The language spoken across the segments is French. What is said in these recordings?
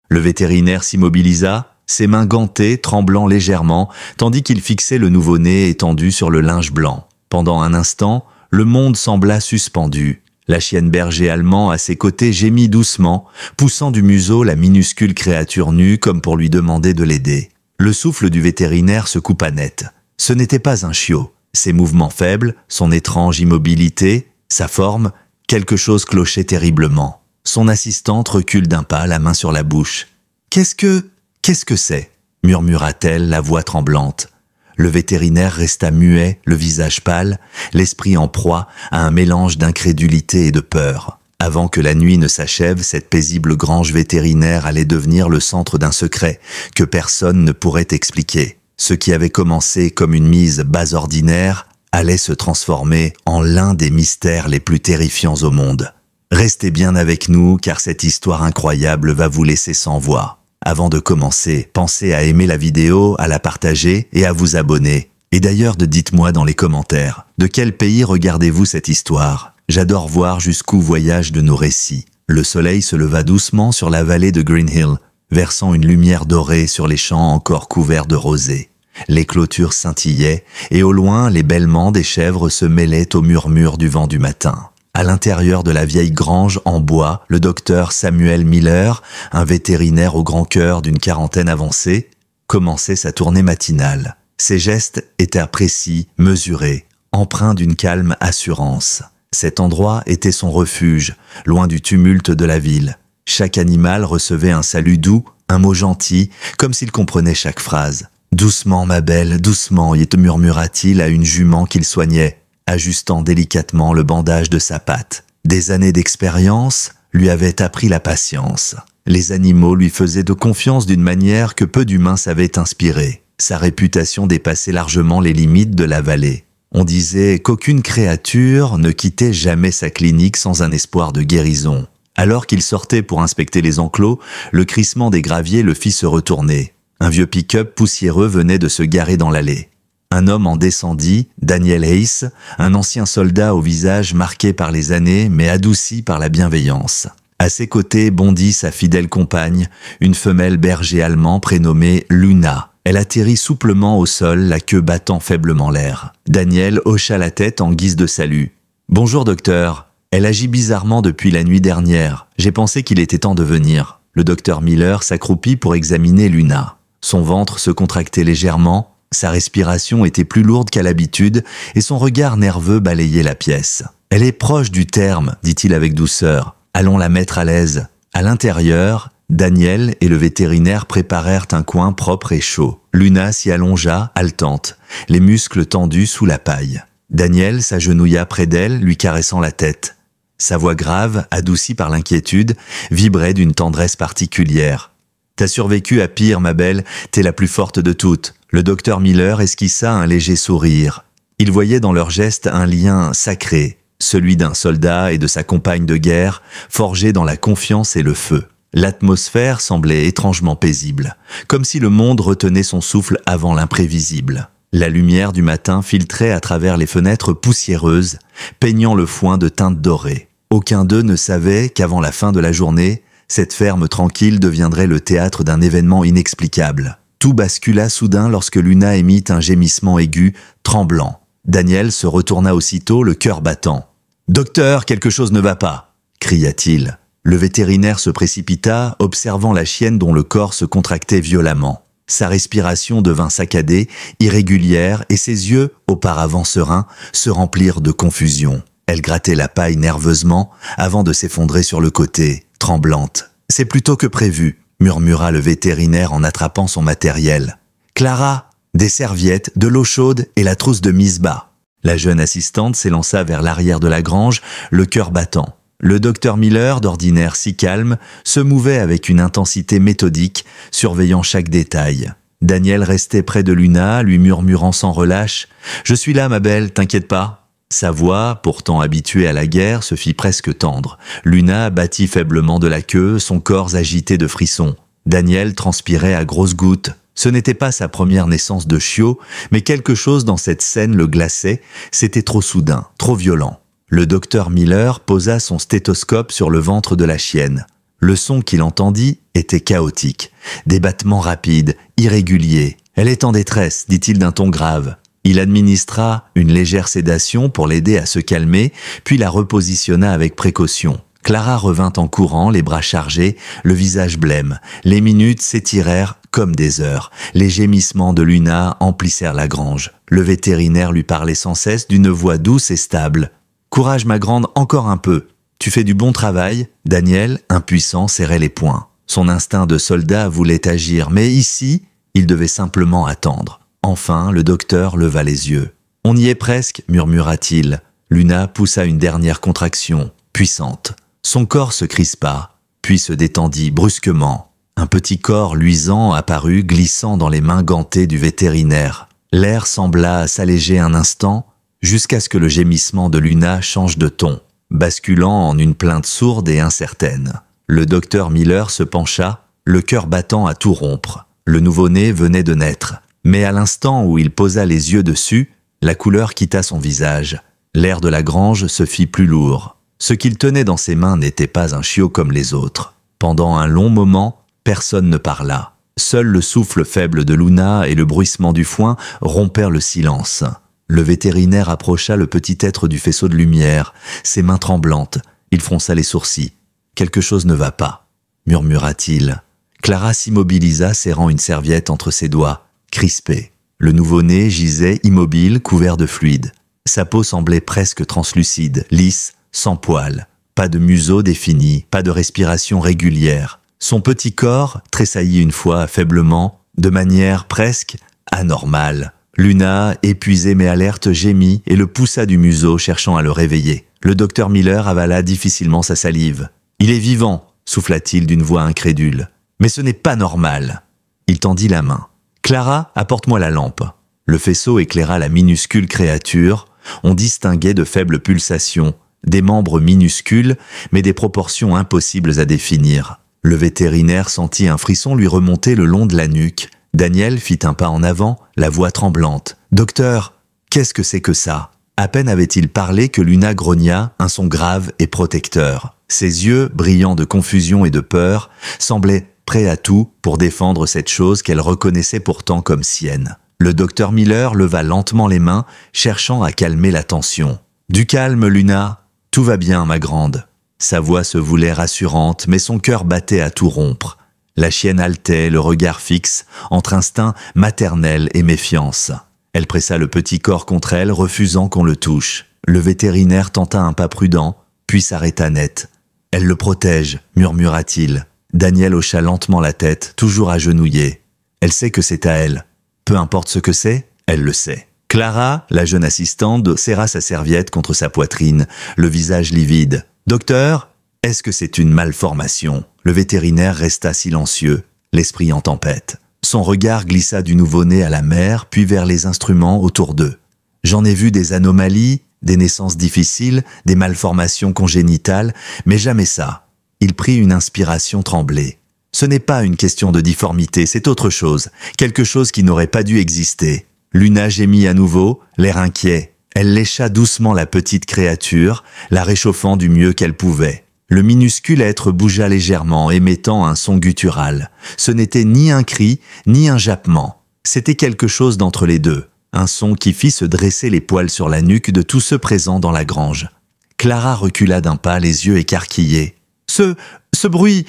Le vétérinaire s'immobilisa, ses mains gantées, tremblant légèrement, tandis qu'il fixait le nouveau-né étendu sur le linge blanc. Pendant un instant, le monde sembla suspendu. La chienne berger allemand à ses côtés gémit doucement, poussant du museau la minuscule créature nue comme pour lui demander de l'aider. Le souffle du vétérinaire se coupa net. Ce n'était pas un chiot. Ses mouvements faibles, son étrange immobilité, sa forme, quelque chose clochait terriblement. Son assistante recule d'un pas, la main sur la bouche. « Qu'est-ce que c'est ?» murmura-t-elle, la voix tremblante. Le vétérinaire resta muet, le visage pâle, l'esprit en proie à un mélange d'incrédulité et de peur. Avant que la nuit ne s'achève, cette paisible grange vétérinaire allait devenir le centre d'un secret que personne ne pourrait expliquer. Ce qui avait commencé comme une mise base ordinaire allait se transformer en l'un des mystères les plus terrifiants au monde. Restez bien avec nous car cette histoire incroyable va vous laisser sans voix. Avant de commencer, pensez à aimer la vidéo, à la partager et à vous abonner. Et d'ailleurs, dites-moi dans les commentaires, de quel pays regardez-vous cette histoire? J'adore voir jusqu'où voyagent de nos récits. Le soleil se leva doucement sur la vallée de Green Hill, versant une lumière dorée sur les champs encore couverts de rosée. Les clôtures scintillaient et au loin, les bêlements des chèvres se mêlaient au murmure du vent du matin. À l'intérieur de la vieille grange en bois, le docteur Samuel Miller, un vétérinaire au grand cœur d'une quarantaine avancée, commençait sa tournée matinale. Ses gestes étaient précis, mesurés, empreints d'une calme assurance. Cet endroit était son refuge, loin du tumulte de la ville. Chaque animal recevait un salut doux, un mot gentil, comme s'il comprenait chaque phrase. « Doucement, ma belle, doucement » y murmura-t-il à une jument qu'il soignait, ajustant délicatement le bandage de sa patte. Des années d'expérience lui avaient appris la patience. Les animaux lui faisaient de confiance d'une manière que peu d'humains savaient inspirer. Sa réputation dépassait largement les limites de la vallée. On disait qu'aucune créature ne quittait jamais sa clinique sans un espoir de guérison. Alors qu'il sortait pour inspecter les enclos, le crissement des graviers le fit se retourner. Un vieux pick-up poussiéreux venait de se garer dans l'allée. Un homme en descendit, Daniel Hayes, un ancien soldat au visage marqué par les années mais adouci par la bienveillance. À ses côtés bondit sa fidèle compagne, une femelle berger allemand prénommée Luna. Elle atterrit souplement au sol, la queue battant faiblement l'air. Daniel hocha la tête en guise de salut. « Bonjour docteur. Elle agit bizarrement depuis la nuit dernière. J'ai pensé qu'il était temps de venir. » Le docteur Miller s'accroupit pour examiner Luna. Son ventre se contractait légèrement, sa respiration était plus lourde qu'à l'habitude et son regard nerveux balayait la pièce. « Elle est proche du terme, dit-il avec douceur. Allons la mettre à l'aise. » À l'intérieur, Daniel et le vétérinaire préparèrent un coin propre et chaud. Luna s'y allongea, haletante, les muscles tendus sous la paille. Daniel s'agenouilla près d'elle, lui caressant la tête. Sa voix grave, adoucie par l'inquiétude, vibrait d'une tendresse particulière. « T'as survécu à pire, ma belle, t'es la plus forte de toutes. » Le docteur Miller esquissa un léger sourire. Il voyait dans leurs gestes un lien sacré, celui d'un soldat et de sa compagne de guerre, forgé dans la confiance et le feu. L'atmosphère semblait étrangement paisible, comme si le monde retenait son souffle avant l'imprévisible. La lumière du matin filtrait à travers les fenêtres poussiéreuses, peignant le foin de teintes dorées. Aucun d'eux ne savait qu'avant la fin de la journée, cette ferme tranquille deviendrait le théâtre d'un événement inexplicable. Tout bascula soudain lorsque Luna émit un gémissement aigu, tremblant. Daniel se retourna aussitôt, le cœur battant. « Docteur, quelque chose ne va pas !» cria-t-il. Le vétérinaire se précipita, observant la chienne dont le corps se contractait violemment. Sa respiration devint saccadée, irrégulière, et ses yeux, auparavant sereins, se remplirent de confusion. Elle grattait la paille nerveusement, avant de s'effondrer sur le côté, tremblante. « C'est plutôt que prévu !» murmura le vétérinaire en attrapant son matériel. « Clara, des serviettes, de l'eau chaude et la trousse de Misbah. » La jeune assistante s'élança vers l'arrière de la grange, le cœur battant. Le docteur Miller, d'ordinaire si calme, se mouvait avec une intensité méthodique, surveillant chaque détail. Daniel restait près de Luna, lui murmurant sans relâche « Je suis là, ma belle, t'inquiète pas !» Sa voix, pourtant habituée à la guerre, se fit presque tendre. Luna battit faiblement de la queue, son corps agité de frissons. Daniel transpirait à grosses gouttes. Ce n'était pas sa première naissance de chiot, mais quelque chose dans cette scène le glaçait. C'était trop soudain, trop violent. Le docteur Miller posa son stéthoscope sur le ventre de la chienne. Le son qu'il entendit était chaotique. Des battements rapides, irréguliers. « Elle est en détresse », dit-il d'un ton grave. Il administra une légère sédation pour l'aider à se calmer, puis la repositionna avec précaution. Clara revint en courant, les bras chargés, le visage blême. Les minutes s'étirèrent comme des heures. Les gémissements de Luna emplissèrent la grange. Le vétérinaire lui parlait sans cesse d'une voix douce et stable. « Courage, ma grande, encore un peu. Tu fais du bon travail. » Daniel, impuissant, serrait les poings. Son instinct de soldat voulait agir, mais ici, il devait simplement attendre. Enfin, le docteur leva les yeux. « On y est presque, » murmura-t-il. Luna poussa une dernière contraction, puissante. Son corps se crispa, puis se détendit brusquement. Un petit corps luisant apparut, glissant dans les mains gantées du vétérinaire. L'air sembla s'alléger un instant, jusqu'à ce que le gémissement de Luna change de ton, basculant en une plainte sourde et incertaine. Le docteur Miller se pencha, le cœur battant à tout rompre. Le nouveau-né venait de naître, mais à l'instant où il posa les yeux dessus, la couleur quitta son visage. L'air de la grange se fit plus lourd. Ce qu'il tenait dans ses mains n'était pas un chiot comme les autres. Pendant un long moment, personne ne parla. Seul le souffle faible de Luna et le bruissement du foin rompèrent le silence. Le vétérinaire approcha le petit être du faisceau de lumière, ses mains tremblantes. Il fronça les sourcils. « Quelque chose ne va pas », murmura-t-il. Clara s'immobilisa, serrant une serviette entre ses doigts, crispée. Le nouveau-né gisait immobile, couvert de fluide. Sa peau semblait presque translucide, lisse, sans poils. Pas de museau défini, pas de respiration régulière. Son petit corps tressaillit une fois faiblement, de manière presque anormale. Luna, épuisée mais alerte, gémit et le poussa du museau, cherchant à le réveiller. Le docteur Miller avala difficilement sa salive. « Il est vivant !» souffla-t-il d'une voix incrédule. « Mais ce n'est pas normal !» Il tendit la main. « Clara, apporte-moi la lampe. » Le faisceau éclaira la minuscule créature. On distinguait de faibles pulsations, des membres minuscules, mais des proportions impossibles à définir. Le vétérinaire sentit un frisson lui remonter le long de la nuque. Daniel fit un pas en avant, la voix tremblante. « Docteur, qu'est-ce que c'est que ça ?» À peine avait-il parlé que Luna grogna, un son grave et protecteur. Ses yeux, brillants de confusion et de peur, semblaient prêts à tout pour défendre cette chose qu'elle reconnaissait pourtant comme sienne. Le docteur Miller leva lentement les mains, cherchant à calmer la tension. « Du calme, Luna. Tout va bien, ma grande. » Sa voix se voulait rassurante, mais son cœur battait à tout rompre. La chienne haletait, le regard fixe, entre instinct maternel et méfiance. Elle pressa le petit corps contre elle, refusant qu'on le touche. Le vétérinaire tenta un pas prudent, puis s'arrêta net. « Elle le protège », murmura-t-il. Daniel hocha lentement la tête, toujours agenouillé. Elle sait que c'est à elle. Peu importe ce que c'est, elle le sait. Clara, la jeune assistante, serra sa serviette contre sa poitrine, le visage livide. « Docteur, est-ce que c'est une malformation ?» Le vétérinaire resta silencieux, l'esprit en tempête. Son regard glissa du nouveau-né à la mère, puis vers les instruments autour d'eux. « J'en ai vu des anomalies, des naissances difficiles, des malformations congénitales, mais jamais ça. » Il prit une inspiration tremblée. « Ce n'est pas une question de difformité, c'est autre chose, quelque chose qui n'aurait pas dû exister. » Luna gémit à nouveau, l'air inquiet. Elle lécha doucement la petite créature, la réchauffant du mieux qu'elle pouvait. Le minuscule être bougea légèrement, émettant un son guttural. Ce n'était ni un cri, ni un jappement. C'était quelque chose d'entre les deux. Un son qui fit se dresser les poils sur la nuque de tous ceux présents dans la grange. Clara recula d'un pas, les yeux écarquillés. « Ce bruit,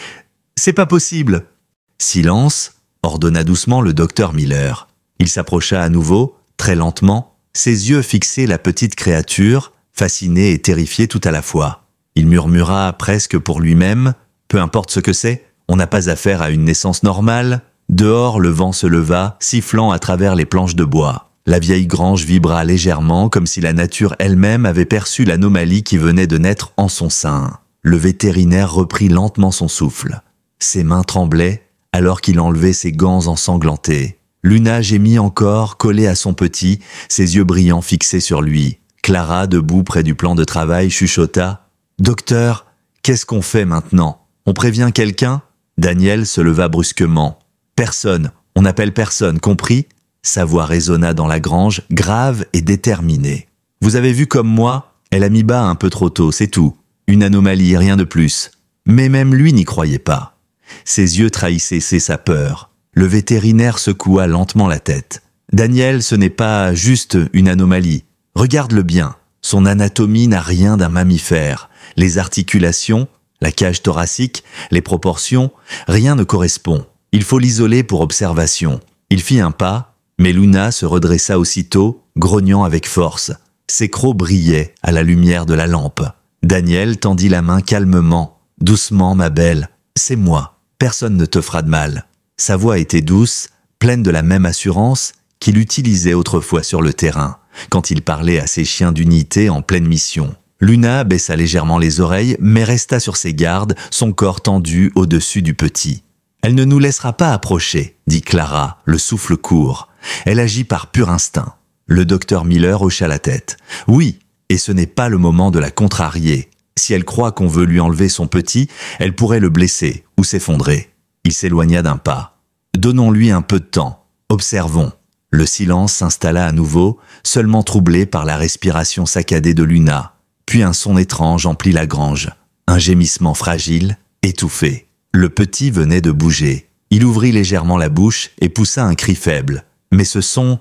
c'est pas possible !» « Silence !» ordonna doucement le docteur Miller. Il s'approcha à nouveau, très lentement, ses yeux fixaient la petite créature, fasciné et terrifié tout à la fois. Il murmura presque pour lui-même, « Peu importe ce que c'est, on n'a pas affaire à une naissance normale. » Dehors, le vent se leva, sifflant à travers les planches de bois. La vieille grange vibra légèrement, comme si la nature elle-même avait perçu l'anomalie qui venait de naître en son sein. Le vétérinaire reprit lentement son souffle. Ses mains tremblaient, alors qu'il enlevait ses gants ensanglantés. Luna gémit encore, collée à son petit, ses yeux brillants fixés sur lui. Clara, debout près du plan de travail, chuchota. « Docteur, qu'est-ce qu'on fait maintenant? On prévient quelqu'un ?» Daniel se leva brusquement. « Personne, on n'appelle personne, compris ?» Sa voix résonna dans la grange, grave et déterminée. « Vous avez vu comme moi? Elle a mis bas un peu trop tôt, c'est tout. Une anomalie, rien de plus. Mais même lui n'y croyait pas. Ses yeux trahissaient sa peur. Le vétérinaire secoua lentement la tête. « Daniel, ce n'est pas juste une anomalie. Regarde-le bien. Son anatomie n'a rien d'un mammifère. Les articulations, la cage thoracique, les proportions, rien ne correspond. Il faut l'isoler pour observation. » Il fit un pas, mais Luna se redressa aussitôt, grognant avec force. Ses crocs brillaient à la lumière de la lampe. Daniel tendit la main calmement. « Doucement, ma belle. C'est moi. Personne ne te fera de mal. » Sa voix était douce, pleine de la même assurance qu'il utilisait autrefois sur le terrain, quand il parlait à ses chiens d'unité en pleine mission. Luna baissa légèrement les oreilles, mais resta sur ses gardes, son corps tendu au-dessus du petit. « Elle ne nous laissera pas approcher, » dit Clara, le souffle court. « Elle agit par pur instinct. » Le docteur Miller hocha la tête. « Oui, et ce n'est pas le moment de la contrarier. Si elle croit qu'on veut lui enlever son petit, elle pourrait le blesser ou s'effondrer. » Il s'éloigna d'un pas. « Donnons-lui un peu de temps. Observons. » Le silence s'installa à nouveau, seulement troublé par la respiration saccadée de Luna. Puis un son étrange emplit la grange. Un gémissement fragile, étouffé. Le petit venait de bouger. Il ouvrit légèrement la bouche et poussa un cri faible. Mais ce son,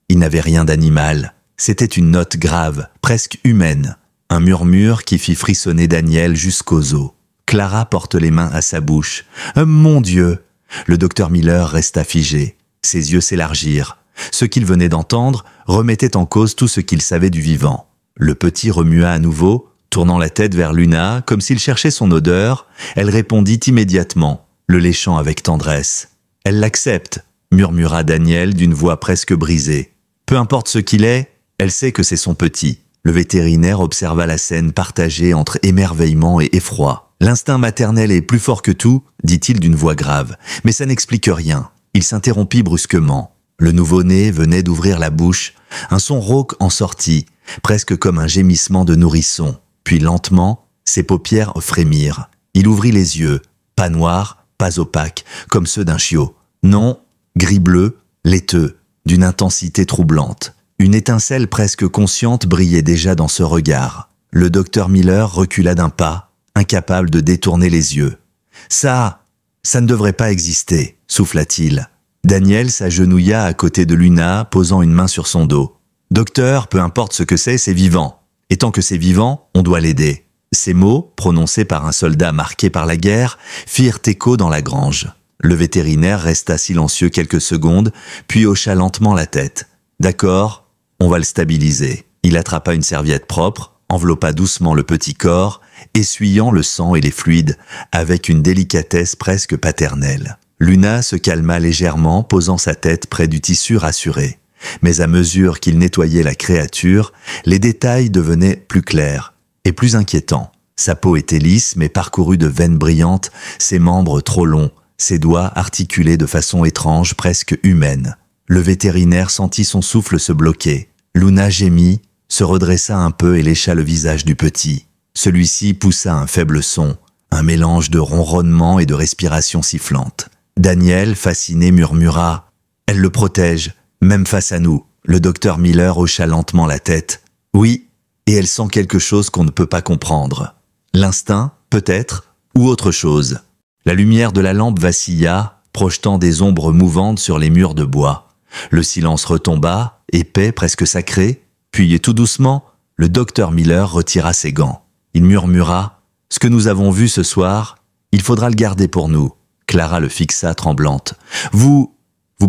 il n'avait rien d'animal. C'était une note grave, presque humaine. Un murmure qui fit frissonner Daniel jusqu'aux os. Clara porte les mains à sa bouche. « Mon Dieu !» Le docteur Miller resta figé. Ses yeux s'élargirent. Ce qu'il venait d'entendre remettait en cause tout ce qu'il savait du vivant. Le petit remua à nouveau, tournant la tête vers Luna, comme s'il cherchait son odeur. Elle répondit immédiatement, le léchant avec tendresse. « Elle l'accepte », murmura Daniel d'une voix presque brisée. « Peu importe ce qu'il est, elle sait que c'est son petit. » Le vétérinaire observa la scène partagée entre émerveillement et effroi. « L'instinct maternel est plus fort que tout, dit-il d'une voix grave, mais ça n'explique rien. » Il s'interrompit brusquement. Le nouveau-né venait d'ouvrir la bouche. Un son rauque en sortit, presque comme un gémissement de nourrisson. Puis lentement, ses paupières frémirent. Il ouvrit les yeux, pas noirs, pas opaques, comme ceux d'un chiot. Non, gris-bleu, laiteux, d'une intensité troublante. Une étincelle presque consciente brillait déjà dans ce regard. Le docteur Miller recula d'un pas, incapable de détourner les yeux. « Ça ne devrait pas exister », souffla-t-il. Daniel s'agenouilla à côté de Luna, posant une main sur son dos. « Docteur, peu importe ce que c'est vivant. Et tant que c'est vivant, on doit l'aider. » Ces mots, prononcés par un soldat marqué par la guerre, firent écho dans la grange. Le vétérinaire resta silencieux quelques secondes, puis hocha lentement la tête. « D'accord, on va le stabiliser. » Il attrapa une serviette propre, enveloppa doucement le petit corps, essuyant le sang et les fluides, avec une délicatesse presque paternelle. Luna se calma légèrement, posant sa tête près du tissu rassuré. Mais à mesure qu'il nettoyait la créature, les détails devenaient plus clairs et plus inquiétants. Sa peau était lisse mais parcourue de veines brillantes, ses membres trop longs, ses doigts articulés de façon étrange, presque humaine. Le vétérinaire sentit son souffle se bloquer. Luna gémit, se redressa un peu et lécha le visage du petit. Celui-ci poussa un faible son, un mélange de ronronnement et de respiration sifflante. Daniel, fasciné, murmura « Elle le protège, même face à nous. » Le docteur Miller hocha lentement la tête. « Oui, et elle sent quelque chose qu'on ne peut pas comprendre. L'instinct, peut-être, ou autre chose. » La lumière de la lampe vacilla, projetant des ombres mouvantes sur les murs de bois. Le silence retomba, épais, presque sacré, puis tout doucement, le docteur Miller retira ses gants. Il murmura « Ce que nous avons vu ce soir, il faudra le garder pour nous. » Clara le fixa tremblante. « Vous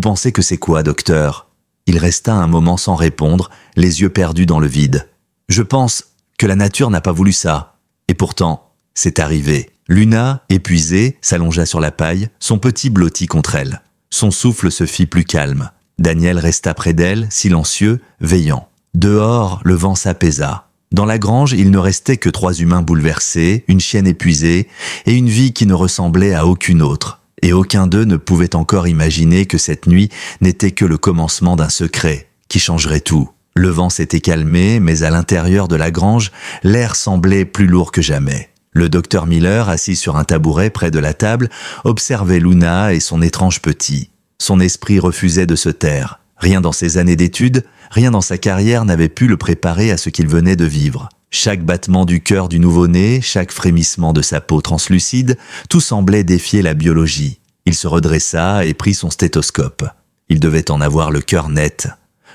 pensez que c'est quoi, docteur ?» Il resta un moment sans répondre, les yeux perdus dans le vide. « Je pense que la nature n'a pas voulu ça. Et pourtant, c'est arrivé. » Luna, épuisée, s'allongea sur la paille, son petit blotti contre elle. Son souffle se fit plus calme. Daniel resta près d'elle, silencieux, veillant. Dehors, le vent s'apaisa. Dans la grange, il ne restait que 3 humains bouleversés, une chienne épuisée et une vie qui ne ressemblait à aucune autre. Et aucun d'eux ne pouvait encore imaginer que cette nuit n'était que le commencement d'un secret qui changerait tout. Le vent s'était calmé, mais à l'intérieur de la grange, l'air semblait plus lourd que jamais. Le docteur Miller, assis sur un tabouret près de la table, observait Luna et son étrange petit. Son esprit refusait de se taire. Rien dans ses années d'études, rien dans sa carrière n'avait pu le préparer à ce qu'il venait de vivre. Chaque battement du cœur du nouveau-né, chaque frémissement de sa peau translucide, tout semblait défier la biologie. Il se redressa et prit son stéthoscope. Il devait en avoir le cœur net.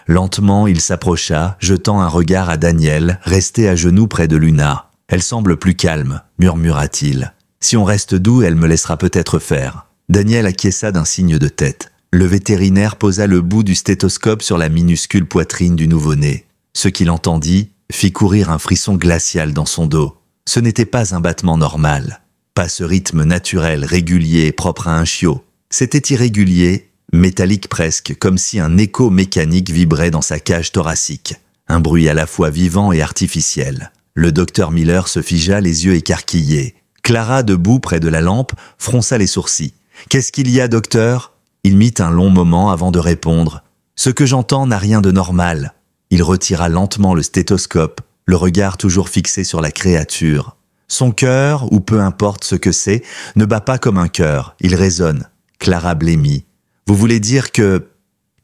Lentement, il s'approcha, jetant un regard à Daniel, resté à genoux près de Luna. « Elle semble plus calme », murmura-t-il. « Si on reste doux, elle me laissera peut-être faire. » Daniel acquiesça d'un signe de tête. Le vétérinaire posa le bout du stéthoscope sur la minuscule poitrine du nouveau-né. Ce qu'il entendit fit courir un frisson glacial dans son dos. Ce n'était pas un battement normal. Pas ce rythme naturel, régulier, propre à un chiot. C'était irrégulier, métallique presque, comme si un écho mécanique vibrait dans sa cage thoracique. Un bruit à la fois vivant et artificiel. Le docteur Miller se figea, les yeux écarquillés. Clara, debout près de la lampe, fronça les sourcils. « Qu'est-ce qu'il y a, docteur ?» Il mit un long moment avant de répondre. « Ce que j'entends n'a rien de normal. » Il retira lentement le stéthoscope, le regard toujours fixé sur la créature. Son cœur, ou peu importe ce que c'est, ne bat pas comme un cœur, il résonne. Clara blêmit. « Vous voulez dire que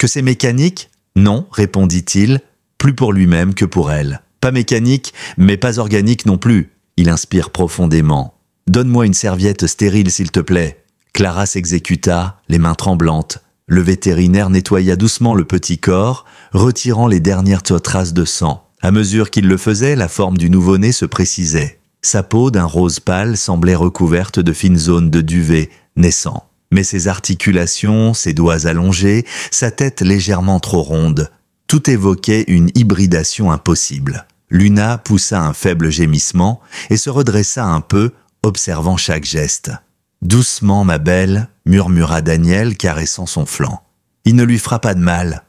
c'est mécanique ?» ?»« Non, répondit-il, plus pour lui-même que pour elle. Pas mécanique, mais pas organique non plus. » Il inspire profondément. « Donne-moi une serviette stérile, s'il te plaît. » Clara s'exécuta, les mains tremblantes. Le vétérinaire nettoya doucement le petit corps, retirant les dernières traces de sang. À mesure qu'il le faisait, la forme du nouveau-né se précisait. Sa peau, d'un rose pâle, semblait recouverte de fines zones de duvet naissant. Mais ses articulations, ses doigts allongés, sa tête légèrement trop ronde, tout évoquait une hybridation impossible. Luna poussa un faible gémissement et se redressa un peu, observant chaque geste. « Doucement, ma belle », murmura Daniel, caressant son flanc. « Il ne lui fera pas de mal. »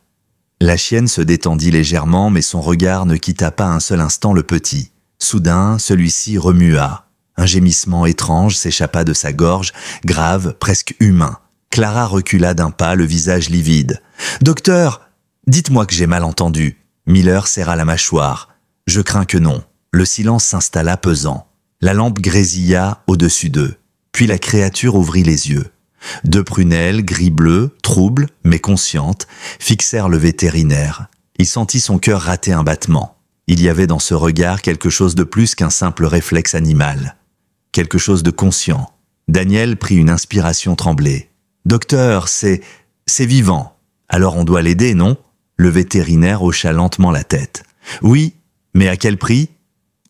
La chienne se détendit légèrement, mais son regard ne quitta pas un seul instant le petit. Soudain, celui-ci remua. Un gémissement étrange s'échappa de sa gorge, grave, presque humain. Clara recula d'un pas, le visage livide. « Docteur, dites-moi que j'ai mal entendu. » Miller serra la mâchoire. « Je crains que non. » Le silence s'installa pesant. La lampe grésilla au-dessus d'eux. Puis la créature ouvrit les yeux. Deux prunelles, gris-bleu, troubles, mais conscientes, fixèrent le vétérinaire. Il sentit son cœur rater un battement. Il y avait dans ce regard quelque chose de plus qu'un simple réflexe animal. Quelque chose de conscient. Daniel prit une inspiration tremblée. « Docteur, c'est vivant. Alors on doit l'aider, non ?» Le vétérinaire hocha lentement la tête. « Oui, mais à quel prix ?»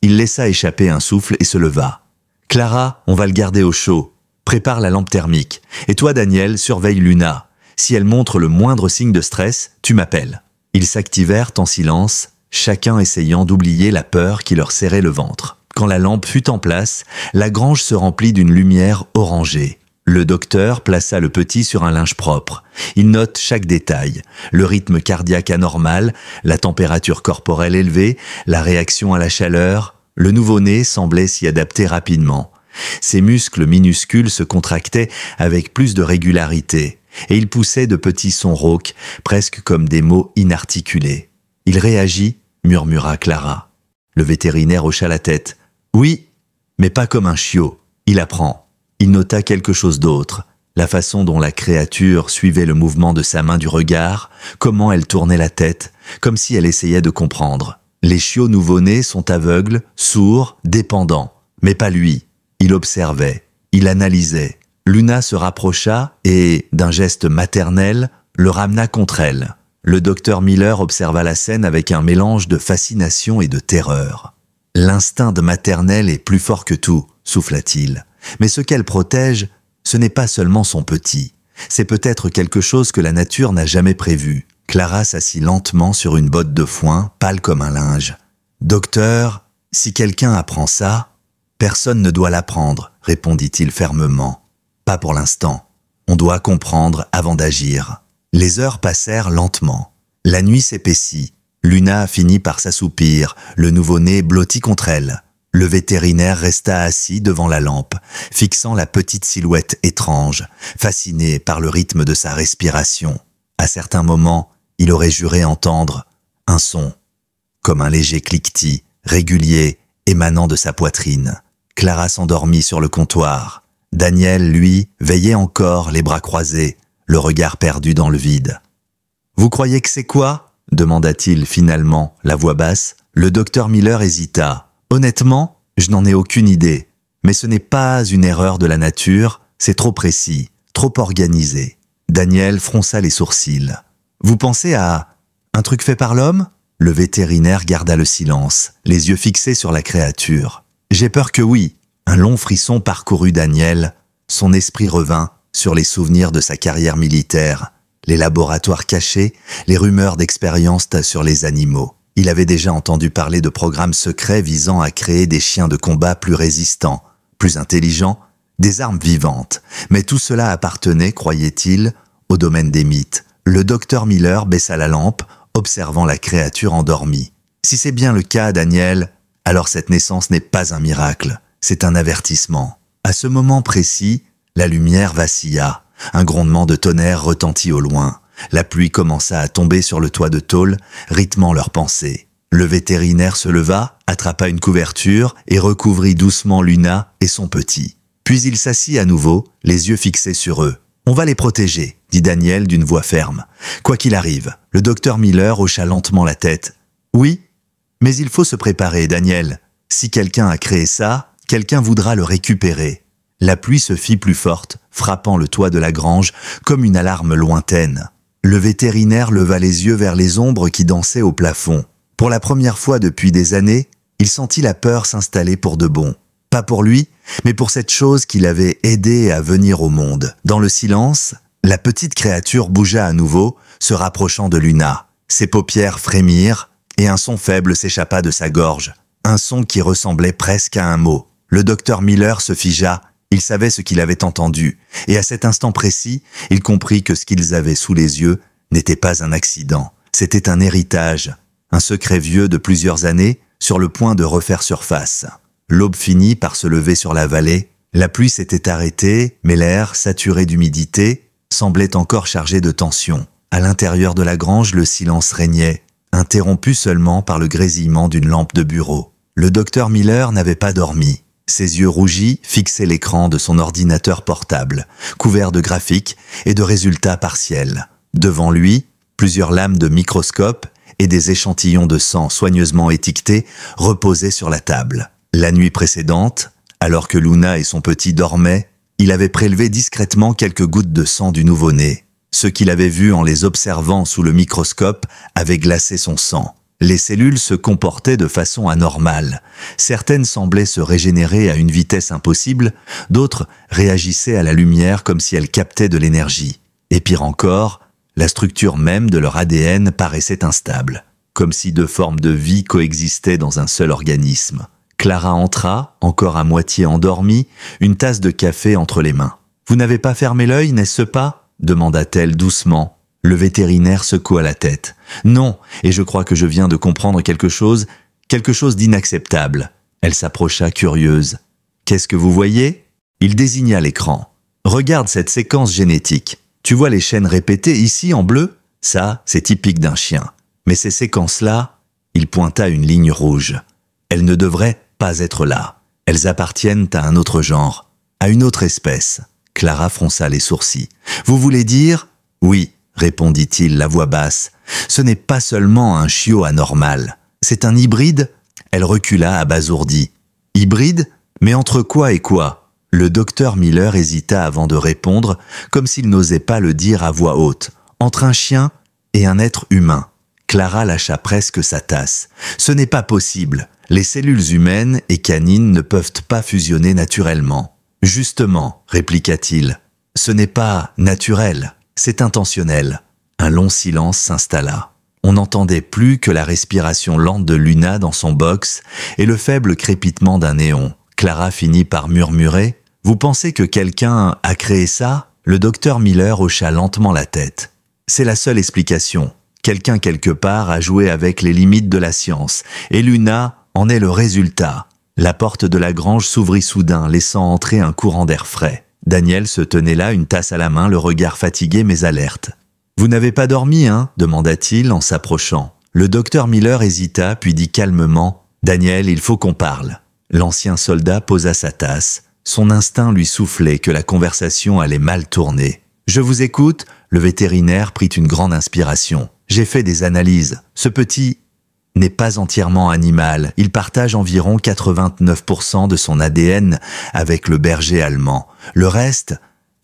Il laissa échapper un souffle et se leva. « Clara, on va le garder au chaud. Prépare la lampe thermique. Et toi, Daniel, surveille Luna. Si elle montre le moindre signe de stress, tu m'appelles. » Ils s'activèrent en silence, chacun essayant d'oublier la peur qui leur serrait le ventre. Quand la lampe fut en place, la grange se remplit d'une lumière orangée. Le docteur plaça le petit sur un linge propre. Il note chaque détail, le rythme cardiaque anormal, la température corporelle élevée, la réaction à la chaleur. Le nouveau-né semblait s'y adapter rapidement. Ses muscles minuscules se contractaient avec plus de régularité, et il poussait de petits sons rauques, presque comme des mots inarticulés. « Il réagit » murmura Clara. Le vétérinaire hocha la tête. « Oui, mais pas comme un chiot. Il apprend. » Il nota quelque chose d'autre, la façon dont la créature suivait le mouvement de sa main du regard, comment elle tournait la tête, comme si elle essayait de comprendre. Les chiots nouveau-nés sont aveugles, sourds, dépendants, mais pas lui. Il observait, il analysait. Luna se rapprocha et, d'un geste maternel, le ramena contre elle. Le docteur Miller observa la scène avec un mélange de fascination et de terreur. « L'instinct maternel est plus fort que tout », souffla-t-il. Mais ce qu'elle protège, ce n'est pas seulement son petit. C'est peut-être quelque chose que la nature n'a jamais prévu. Clara s'assit lentement sur une botte de foin, pâle comme un linge. « Docteur, si quelqu'un apprend ça, personne ne doit l'apprendre, » répondit-il fermement. « Pas pour l'instant. On doit comprendre avant d'agir. » Les heures passèrent lentement. La nuit s'épaissit. Luna finit par s'assoupir, le nouveau-né blotti contre elle. Le vétérinaire resta assis devant la lampe, fixant la petite silhouette étrange, fasciné par le rythme de sa respiration. À certains moments, il aurait juré entendre un son, comme un léger cliquetis, régulier, émanant de sa poitrine. Clara s'endormit sur le comptoir. Daniel, lui, veillait encore, les bras croisés, le regard perdu dans le vide. « Vous croyez que c'est quoi ?» demanda-t-il finalement, la voix basse. Le docteur Miller hésita. Honnêtement, je n'en ai aucune idée. Mais ce n'est pas une erreur de la nature, c'est trop précis, trop organisé. Daniel fronça les sourcils. Vous pensez à un truc fait par l'homme? Le vétérinaire garda le silence, les yeux fixés sur la créature. J'ai peur que oui. Un long frisson parcourut Daniel. Son esprit revint sur les souvenirs de sa carrière militaire, les laboratoires cachés, les rumeurs d'expériences sur les animaux. Il avait déjà entendu parler de programmes secrets visant à créer des chiens de combat plus résistants, plus intelligents, des armes vivantes. Mais tout cela appartenait, croyait-il, au domaine des mythes. Le docteur Miller baissa la lampe, observant la créature endormie. Si c'est bien le cas, Daniel, alors cette naissance n'est pas un miracle, c'est un avertissement. À ce moment précis, la lumière vacilla. Un grondement de tonnerre retentit au loin. La pluie commença à tomber sur le toit de tôle, rythmant leurs pensées. Le vétérinaire se leva, attrapa une couverture et recouvrit doucement Luna et son petit. Puis il s'assit à nouveau, les yeux fixés sur eux. « On va les protéger », dit Daniel d'une voix ferme. « Quoi qu'il arrive », le docteur Miller hocha lentement la tête. « Oui, mais il faut se préparer, Daniel. Si quelqu'un a créé ça, quelqu'un voudra le récupérer. » La pluie se fit plus forte, frappant le toit de la grange comme une alarme lointaine. Le vétérinaire leva les yeux vers les ombres qui dansaient au plafond. Pour la première fois depuis des années, il sentit la peur s'installer pour de bon. Pas pour lui, mais pour cette chose qui l'avait aidé à venir au monde. Dans le silence, la petite créature bougea à nouveau, se rapprochant de Luna. Ses paupières frémirent et un son faible s'échappa de sa gorge. Un son qui ressemblait presque à un mot. Le docteur Miller se figea. Il savait ce qu'il avait entendu, et à cet instant précis, il comprit que ce qu'ils avaient sous les yeux n'était pas un accident. C'était un héritage, un secret vieux de plusieurs années, sur le point de refaire surface. L'aube finit par se lever sur la vallée, la pluie s'était arrêtée, mais l'air, saturé d'humidité, semblait encore chargé de tension. À l'intérieur de la grange, le silence régnait, interrompu seulement par le grésillement d'une lampe de bureau. Le docteur Miller n'avait pas dormi. Ses yeux rougis fixaient l'écran de son ordinateur portable, couvert de graphiques et de résultats partiels. Devant lui, plusieurs lames de microscope et des échantillons de sang soigneusement étiquetés reposaient sur la table. La nuit précédente, alors que Luna et son petit dormaient, il avait prélevé discrètement quelques gouttes de sang du nouveau-né. Ce qu'il avait vu en les observant sous le microscope avait glacé son sang. Les cellules se comportaient de façon anormale. Certaines semblaient se régénérer à une vitesse impossible, d'autres réagissaient à la lumière comme si elles captaient de l'énergie. Et pire encore, la structure même de leur ADN paraissait instable, comme si deux formes de vie coexistaient dans un seul organisme. Clara entra, encore à moitié endormie, une tasse de café entre les mains. « Vous n'avez pas fermé l'œil, n'est-ce pas ?» demanda-t-elle doucement. Le vétérinaire secoua la tête. « Non, et je crois que je viens de comprendre quelque chose d'inacceptable. » Elle s'approcha curieuse. « Qu'est-ce que vous voyez ?» Il désigna l'écran. « Regarde cette séquence génétique. Tu vois les chaînes répétées ici en bleu? Ça, c'est typique d'un chien. Mais ces séquences-là, il pointa une ligne rouge. Elles ne devraient pas être là. Elles appartiennent à un autre genre, à une autre espèce. » Clara fronça les sourcils. « Vous voulez dire? » ?»« Oui. » répondit-il, la voix basse. « Ce n'est pas seulement un chiot anormal. C'est un hybride ?» Elle recula abasourdie. « Hybride? Mais entre quoi et quoi ?» Le docteur Miller hésita avant de répondre, comme s'il n'osait pas le dire à voix haute. « Entre un chien et un être humain. » Clara lâcha presque sa tasse. « Ce n'est pas possible. Les cellules humaines et canines ne peuvent pas fusionner naturellement. »« Justement, » répliqua-t-il, « ce n'est pas naturel. C'est intentionnel. » Un long silence s'installa. On n'entendait plus que la respiration lente de Luna dans son box et le faible crépitement d'un néon. Clara finit par murmurer « Vous pensez que quelqu'un a créé ça ?» Le docteur Miller hocha lentement la tête. « C'est la seule explication. Quelqu'un quelque part a joué avec les limites de la science et Luna en est le résultat. » La porte de la grange s'ouvrit soudain, laissant entrer un courant d'air frais. Daniel se tenait là, une tasse à la main, le regard fatigué mais alerte. « Vous n'avez pas dormi, hein ?» demanda-t-il en s'approchant. Le docteur Miller hésita, puis dit calmement « Daniel, il faut qu'on parle. » L'ancien soldat posa sa tasse. Son instinct lui soufflait que la conversation allait mal tourner. « Je vous écoute ?» Le vétérinaire prit une grande inspiration. « J'ai fait des analyses. Ce petit... » n'est pas entièrement animal. Il partage environ 89% de son ADN avec le berger allemand. Le reste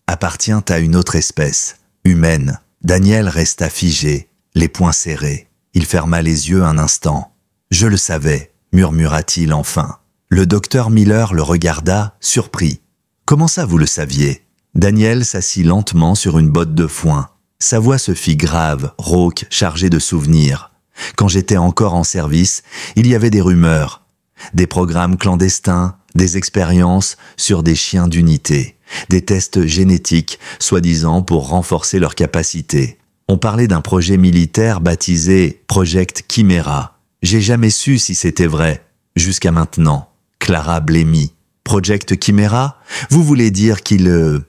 appartient à une autre espèce, humaine. Daniel resta figé, les poings serrés. Il ferma les yeux un instant. « Je le savais », murmura-t-il enfin. Le docteur Miller le regarda, surpris. « Comment ça vous le saviez ?» Daniel s'assit lentement sur une botte de foin. Sa voix se fit grave, rauque, chargée de souvenirs. Quand j'étais encore en service, il y avait des rumeurs, des programmes clandestins, des expériences sur des chiens d'unité, des tests génétiques, soi-disant pour renforcer leurs capacités. On parlait d'un projet militaire baptisé Project Chimera. J'ai jamais su si c'était vrai, jusqu'à maintenant. Clara blêmit. Project Chimera? Vous voulez dire qu'il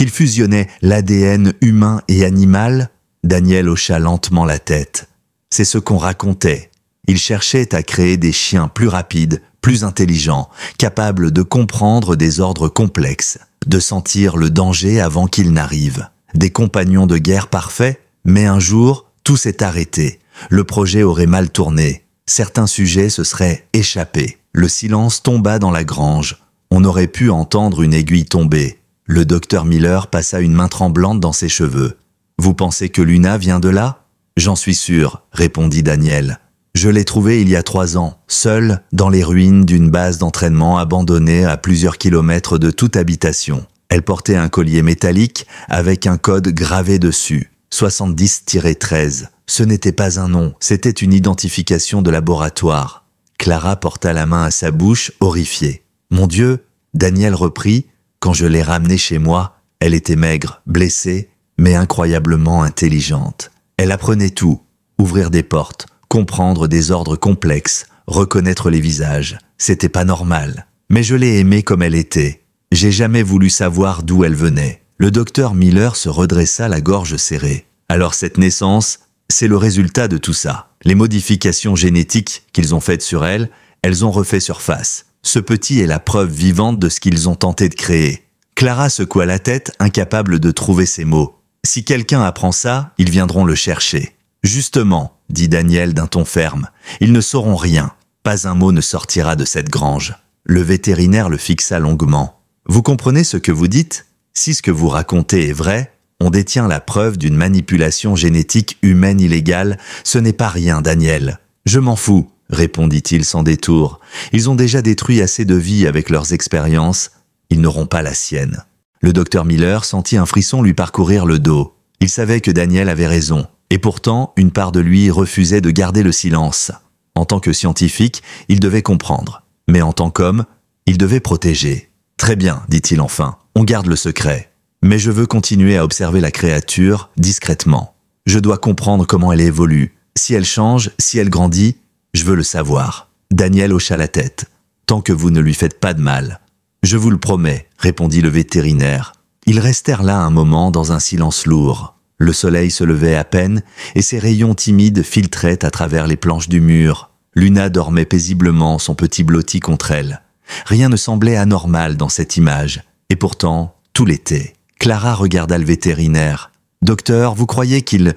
fusionnait l'ADN humain et animal? Daniel hocha lentement la tête. C'est ce qu'on racontait. Il cherchait à créer des chiens plus rapides, plus intelligents, capables de comprendre des ordres complexes, de sentir le danger avant qu'il n'arrive. Des compagnons de guerre parfaits, mais un jour, tout s'est arrêté. Le projet aurait mal tourné. Certains sujets se seraient échappés. Le silence tomba dans la grange. On aurait pu entendre une aiguille tomber. Le docteur Miller passa une main tremblante dans ses cheveux. « Vous pensez que Luna vient de là ?»« J'en suis sûr, » répondit Daniel. « Je l'ai trouvée il y a 3 ans, seule, dans les ruines d'une base d'entraînement abandonnée à plusieurs kilomètres de toute habitation. Elle portait un collier métallique avec un code gravé dessus, 70-13. Ce n'était pas un nom, c'était une identification de laboratoire. » Clara porta la main à sa bouche, horrifiée. « Mon Dieu !» Daniel reprit. « Quand je l'ai ramenée chez moi, elle était maigre, blessée, mais incroyablement intelligente. Elle apprenait tout, ouvrir des portes, comprendre des ordres complexes, reconnaître les visages. C'était pas normal. Mais je l'ai aimée comme elle était. J'ai jamais voulu savoir d'où elle venait. » Le docteur Miller se redressa la gorge serrée. « Alors cette naissance, c'est le résultat de tout ça. Les modifications génétiques qu'ils ont faites sur elle, elles ont refait surface. Ce petit est la preuve vivante de ce qu'ils ont tenté de créer. » Clara secoua la tête, incapable de trouver ses mots. « Si quelqu'un apprend ça, ils viendront le chercher. »« Justement, » dit Daniel d'un ton ferme, « ils ne sauront rien. Pas un mot ne sortira de cette grange. » Le vétérinaire le fixa longuement. « Vous comprenez ce que vous dites? Si ce que vous racontez est vrai, on détient la preuve d'une manipulation génétique humaine illégale. Ce n'est pas rien, Daniel. »« Je m'en fous. » répondit-il sans détour. « Ils ont déjà détruit assez de vies avec leurs expériences. Ils n'auront pas la sienne. » Le docteur Miller sentit un frisson lui parcourir le dos. Il savait que Daniel avait raison. Et pourtant, une part de lui refusait de garder le silence. En tant que scientifique, il devait comprendre. Mais en tant qu'homme, il devait protéger. « Très bien, dit-il enfin, on garde le secret. Mais je veux continuer à observer la créature discrètement. Je dois comprendre comment elle évolue. Si elle change, si elle grandit, je veux le savoir. » Daniel hocha la tête. « Tant que vous ne lui faites pas de mal. »« Je vous le promets, » répondit le vétérinaire. Ils restèrent là un moment dans un silence lourd. Le soleil se levait à peine et ses rayons timides filtraient à travers les planches du mur. Luna dormait paisiblement, son petit blotti contre elle. Rien ne semblait anormal dans cette image. Et pourtant, tout l'était. Clara regarda le vétérinaire. « Docteur, vous croyez qu'il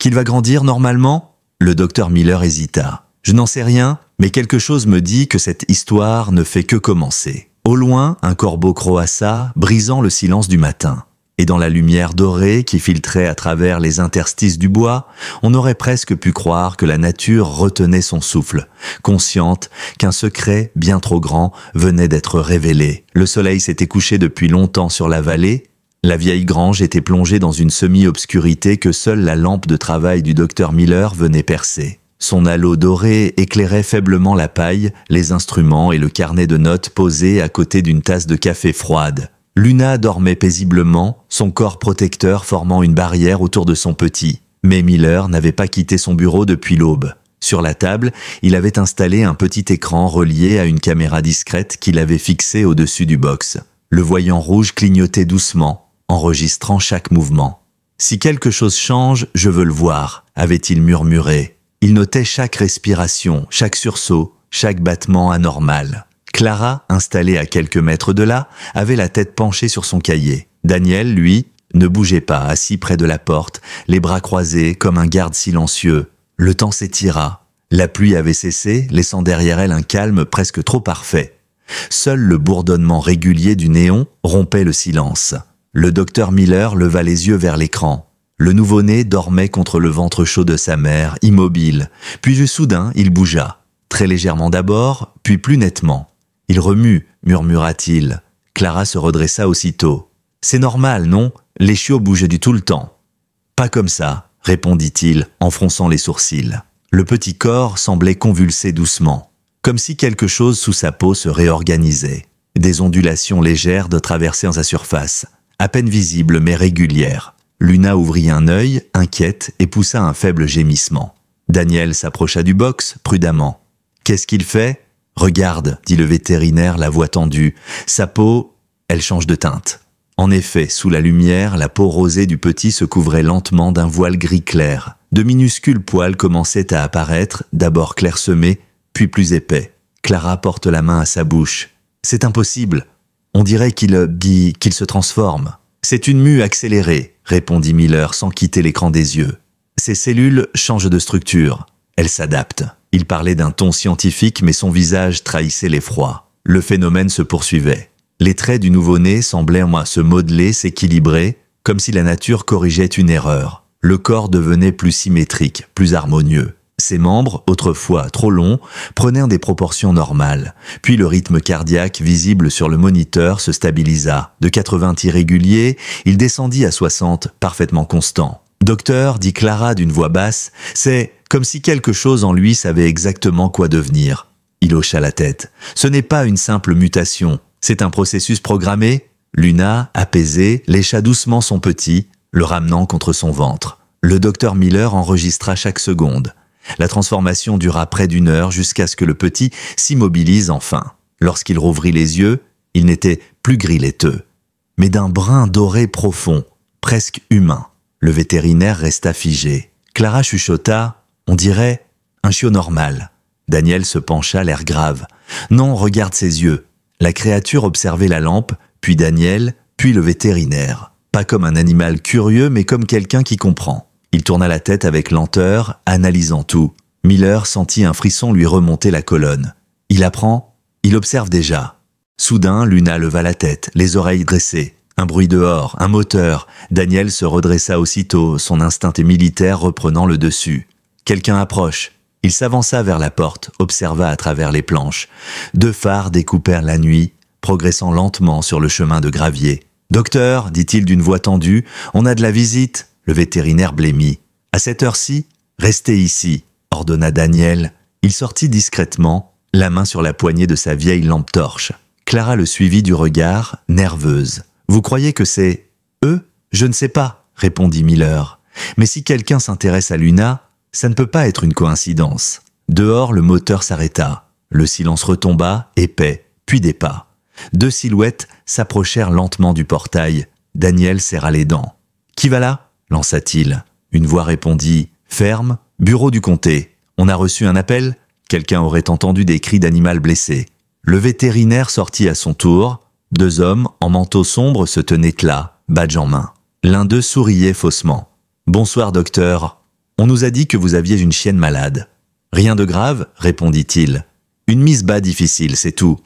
va grandir normalement ?» Le docteur Miller hésita. « Je n'en sais rien, mais quelque chose me dit que cette histoire ne fait que commencer. » Au loin, un corbeau croassa, brisant le silence du matin. Et dans la lumière dorée qui filtrait à travers les interstices du bois, on aurait presque pu croire que la nature retenait son souffle, consciente qu'un secret bien trop grand venait d'être révélé. Le soleil s'était couché depuis longtemps sur la vallée. La vieille grange était plongée dans une semi-obscurité que seule la lampe de travail du docteur Miller venait percer. Son halo doré éclairait faiblement la paille, les instruments et le carnet de notes posés à côté d'une tasse de café froide. Luna dormait paisiblement, son corps protecteur formant une barrière autour de son petit. Mais Miller n'avait pas quitté son bureau depuis l'aube. Sur la table, il avait installé un petit écran relié à une caméra discrète qu'il avait fixée au-dessus du box. Le voyant rouge clignotait doucement, enregistrant chaque mouvement. « Si quelque chose change, je veux le voir », avait-il murmuré. Il notait chaque respiration, chaque sursaut, chaque battement anormal. Clara, installée à quelques mètres de là, avait la tête penchée sur son cahier. Daniel, lui, ne bougeait pas, assis près de la porte, les bras croisés comme un garde silencieux. Le temps s'étira. La pluie avait cessé, laissant derrière elle un calme presque trop parfait. Seul le bourdonnement régulier du néon rompait le silence. Le docteur Miller leva les yeux vers l'écran. Le nouveau-né dormait contre le ventre chaud de sa mère, immobile. Puis soudain, il bougea. Très légèrement d'abord, puis plus nettement. « Il remue », murmura-t-il. Clara se redressa aussitôt. « C'est normal, non? Les chiots bougeaient du tout le temps. »« Pas comme ça », répondit-il en fronçant les sourcils. Le petit corps semblait convulser doucement, comme si quelque chose sous sa peau se réorganisait. Des ondulations légères de traversaient à sa surface, à peine visibles mais régulières. Luna ouvrit un œil, inquiète, et poussa un faible gémissement. Daniel s'approcha du box, prudemment. « Qu'est-ce qu'il fait ? » « Regarde, dit le vétérinaire, la voix tendue. Sa peau, elle change de teinte. En effet, sous la lumière, la peau rosée du petit se couvrait lentement d'un voile gris clair. De minuscules poils commençaient à apparaître, d'abord clairsemés, puis plus épais. Clara porte la main à sa bouche. « C'est impossible. On dirait qu'il se transforme. »« C'est une mue accélérée, » répondit Miller sans quitter l'écran des yeux. « Ces cellules changent de structure. Elles s'adaptent. » Il parlait d'un ton scientifique, mais son visage trahissait l'effroi. Le phénomène se poursuivait. Les traits du nouveau-né semblaient se modeler, s'équilibrer, comme si la nature corrigeait une erreur. Le corps devenait plus symétrique, plus harmonieux. Ses membres, autrefois trop longs, prenaient des proportions normales. Puis le rythme cardiaque visible sur le moniteur se stabilisa. De 80 irréguliers, il descendit à 60, parfaitement constant. « Docteur, dit Clara d'une voix basse, c'est comme si quelque chose en lui savait exactement quoi devenir. » Il hocha la tête. « Ce n'est pas une simple mutation, c'est un processus programmé. » Luna, apaisée, lécha doucement son petit, le ramenant contre son ventre. Le docteur Miller enregistra chaque seconde. La transformation dura près d'1 heure jusqu'à ce que le petit s'immobilise enfin. Lorsqu'il rouvrit les yeux, il n'était plus gris laiteux, mais d'un brun doré profond, presque humain. Le vétérinaire resta figé. Clara chuchota, on dirait un chiot normal. Daniel se pencha, l'air grave. Non, regarde ses yeux. La créature observait la lampe, puis Daniel, puis le vétérinaire. Pas comme un animal curieux, mais comme quelqu'un qui comprend. Il tourna la tête avec lenteur, analysant tout. Miller sentit un frisson lui remonter la colonne. Il apprend, il observe déjà. Soudain, Luna leva la tête, les oreilles dressées. Un bruit dehors, un moteur. Daniel se redressa aussitôt, son instinct militaire reprenant le dessus. Quelqu'un approche. Il s'avança vers la porte, observa à travers les planches. 2 phares découpèrent la nuit, progressant lentement sur le chemin de gravier. « Docteur, dit-il d'une voix tendue, on a de la visite. » Le vétérinaire blêmit. « À cette heure-ci, restez ici, » ordonna Daniel. Il sortit discrètement, la main sur la poignée de sa vieille lampe torche. Clara le suivit du regard, nerveuse. « Vous croyez que c'est eux ? Je ne sais pas, » répondit Miller. « Mais si quelqu'un s'intéresse à Luna, ça ne peut pas être une coïncidence. » Dehors, le moteur s'arrêta. Le silence retomba, épais, puis des pas. 2 silhouettes s'approchèrent lentement du portail. Daniel serra les dents. « Qui va là ?» lança-t-il. Une voix répondit « Ferme, bureau du comté. On a reçu un appel ?» Quelqu'un aurait entendu des cris d'animal blessé. Le vétérinaire sortit à son tour. 2 hommes, en manteau sombre, se tenaient là, badge en main. L'un d'eux souriait faussement. « Bonsoir, docteur. On nous a dit que vous aviez une chienne malade. »« Rien de grave, » répondit-il. « Une mise bas difficile, c'est tout.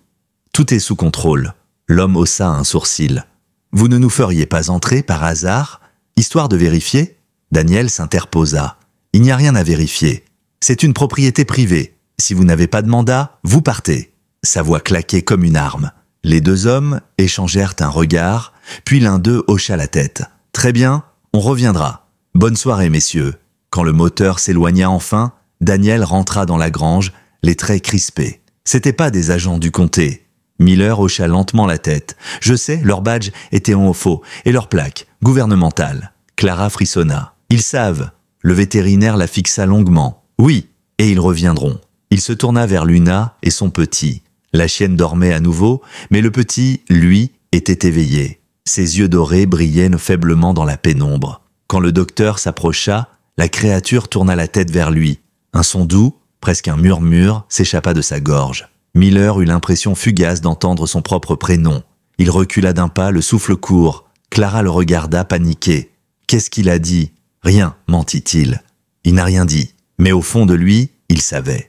Tout est sous contrôle. » L'homme haussa un sourcil. « Vous ne nous feriez pas entrer, par hasard, histoire de vérifier ?» Daniel s'interposa. « Il n'y a rien à vérifier. C'est une propriété privée. Si vous n'avez pas de mandat, vous partez. » Sa voix claquait comme une arme. Les 2 hommes échangèrent un regard, puis l'un d'eux hocha la tête. « Très bien, on reviendra. Bonne soirée, messieurs. » Quand le moteur s'éloigna enfin, Daniel rentra dans la grange, les traits crispés. C'étaient pas des agents du comté. Miller hocha lentement la tête. « Je sais, leur badge était en faux, et leur plaque, gouvernementale. » Clara frissonna. « Ils savent. » Le vétérinaire la fixa longuement. « Oui, et ils reviendront. » Il se tourna vers Luna et son petit. La chienne dormait à nouveau, mais le petit, lui, était éveillé. Ses yeux dorés brillaient faiblement dans la pénombre. Quand le docteur s'approcha, la créature tourna la tête vers lui. Un son doux, presque un murmure, s'échappa de sa gorge. Miller eut l'impression fugace d'entendre son propre prénom. Il recula d'un pas, le souffle court. Clara le regarda, paniquée. « Qu'est-ce qu'il a dit ?»« Rien, mentit-il. Il n'a rien dit. Mais au fond de lui, Il savait.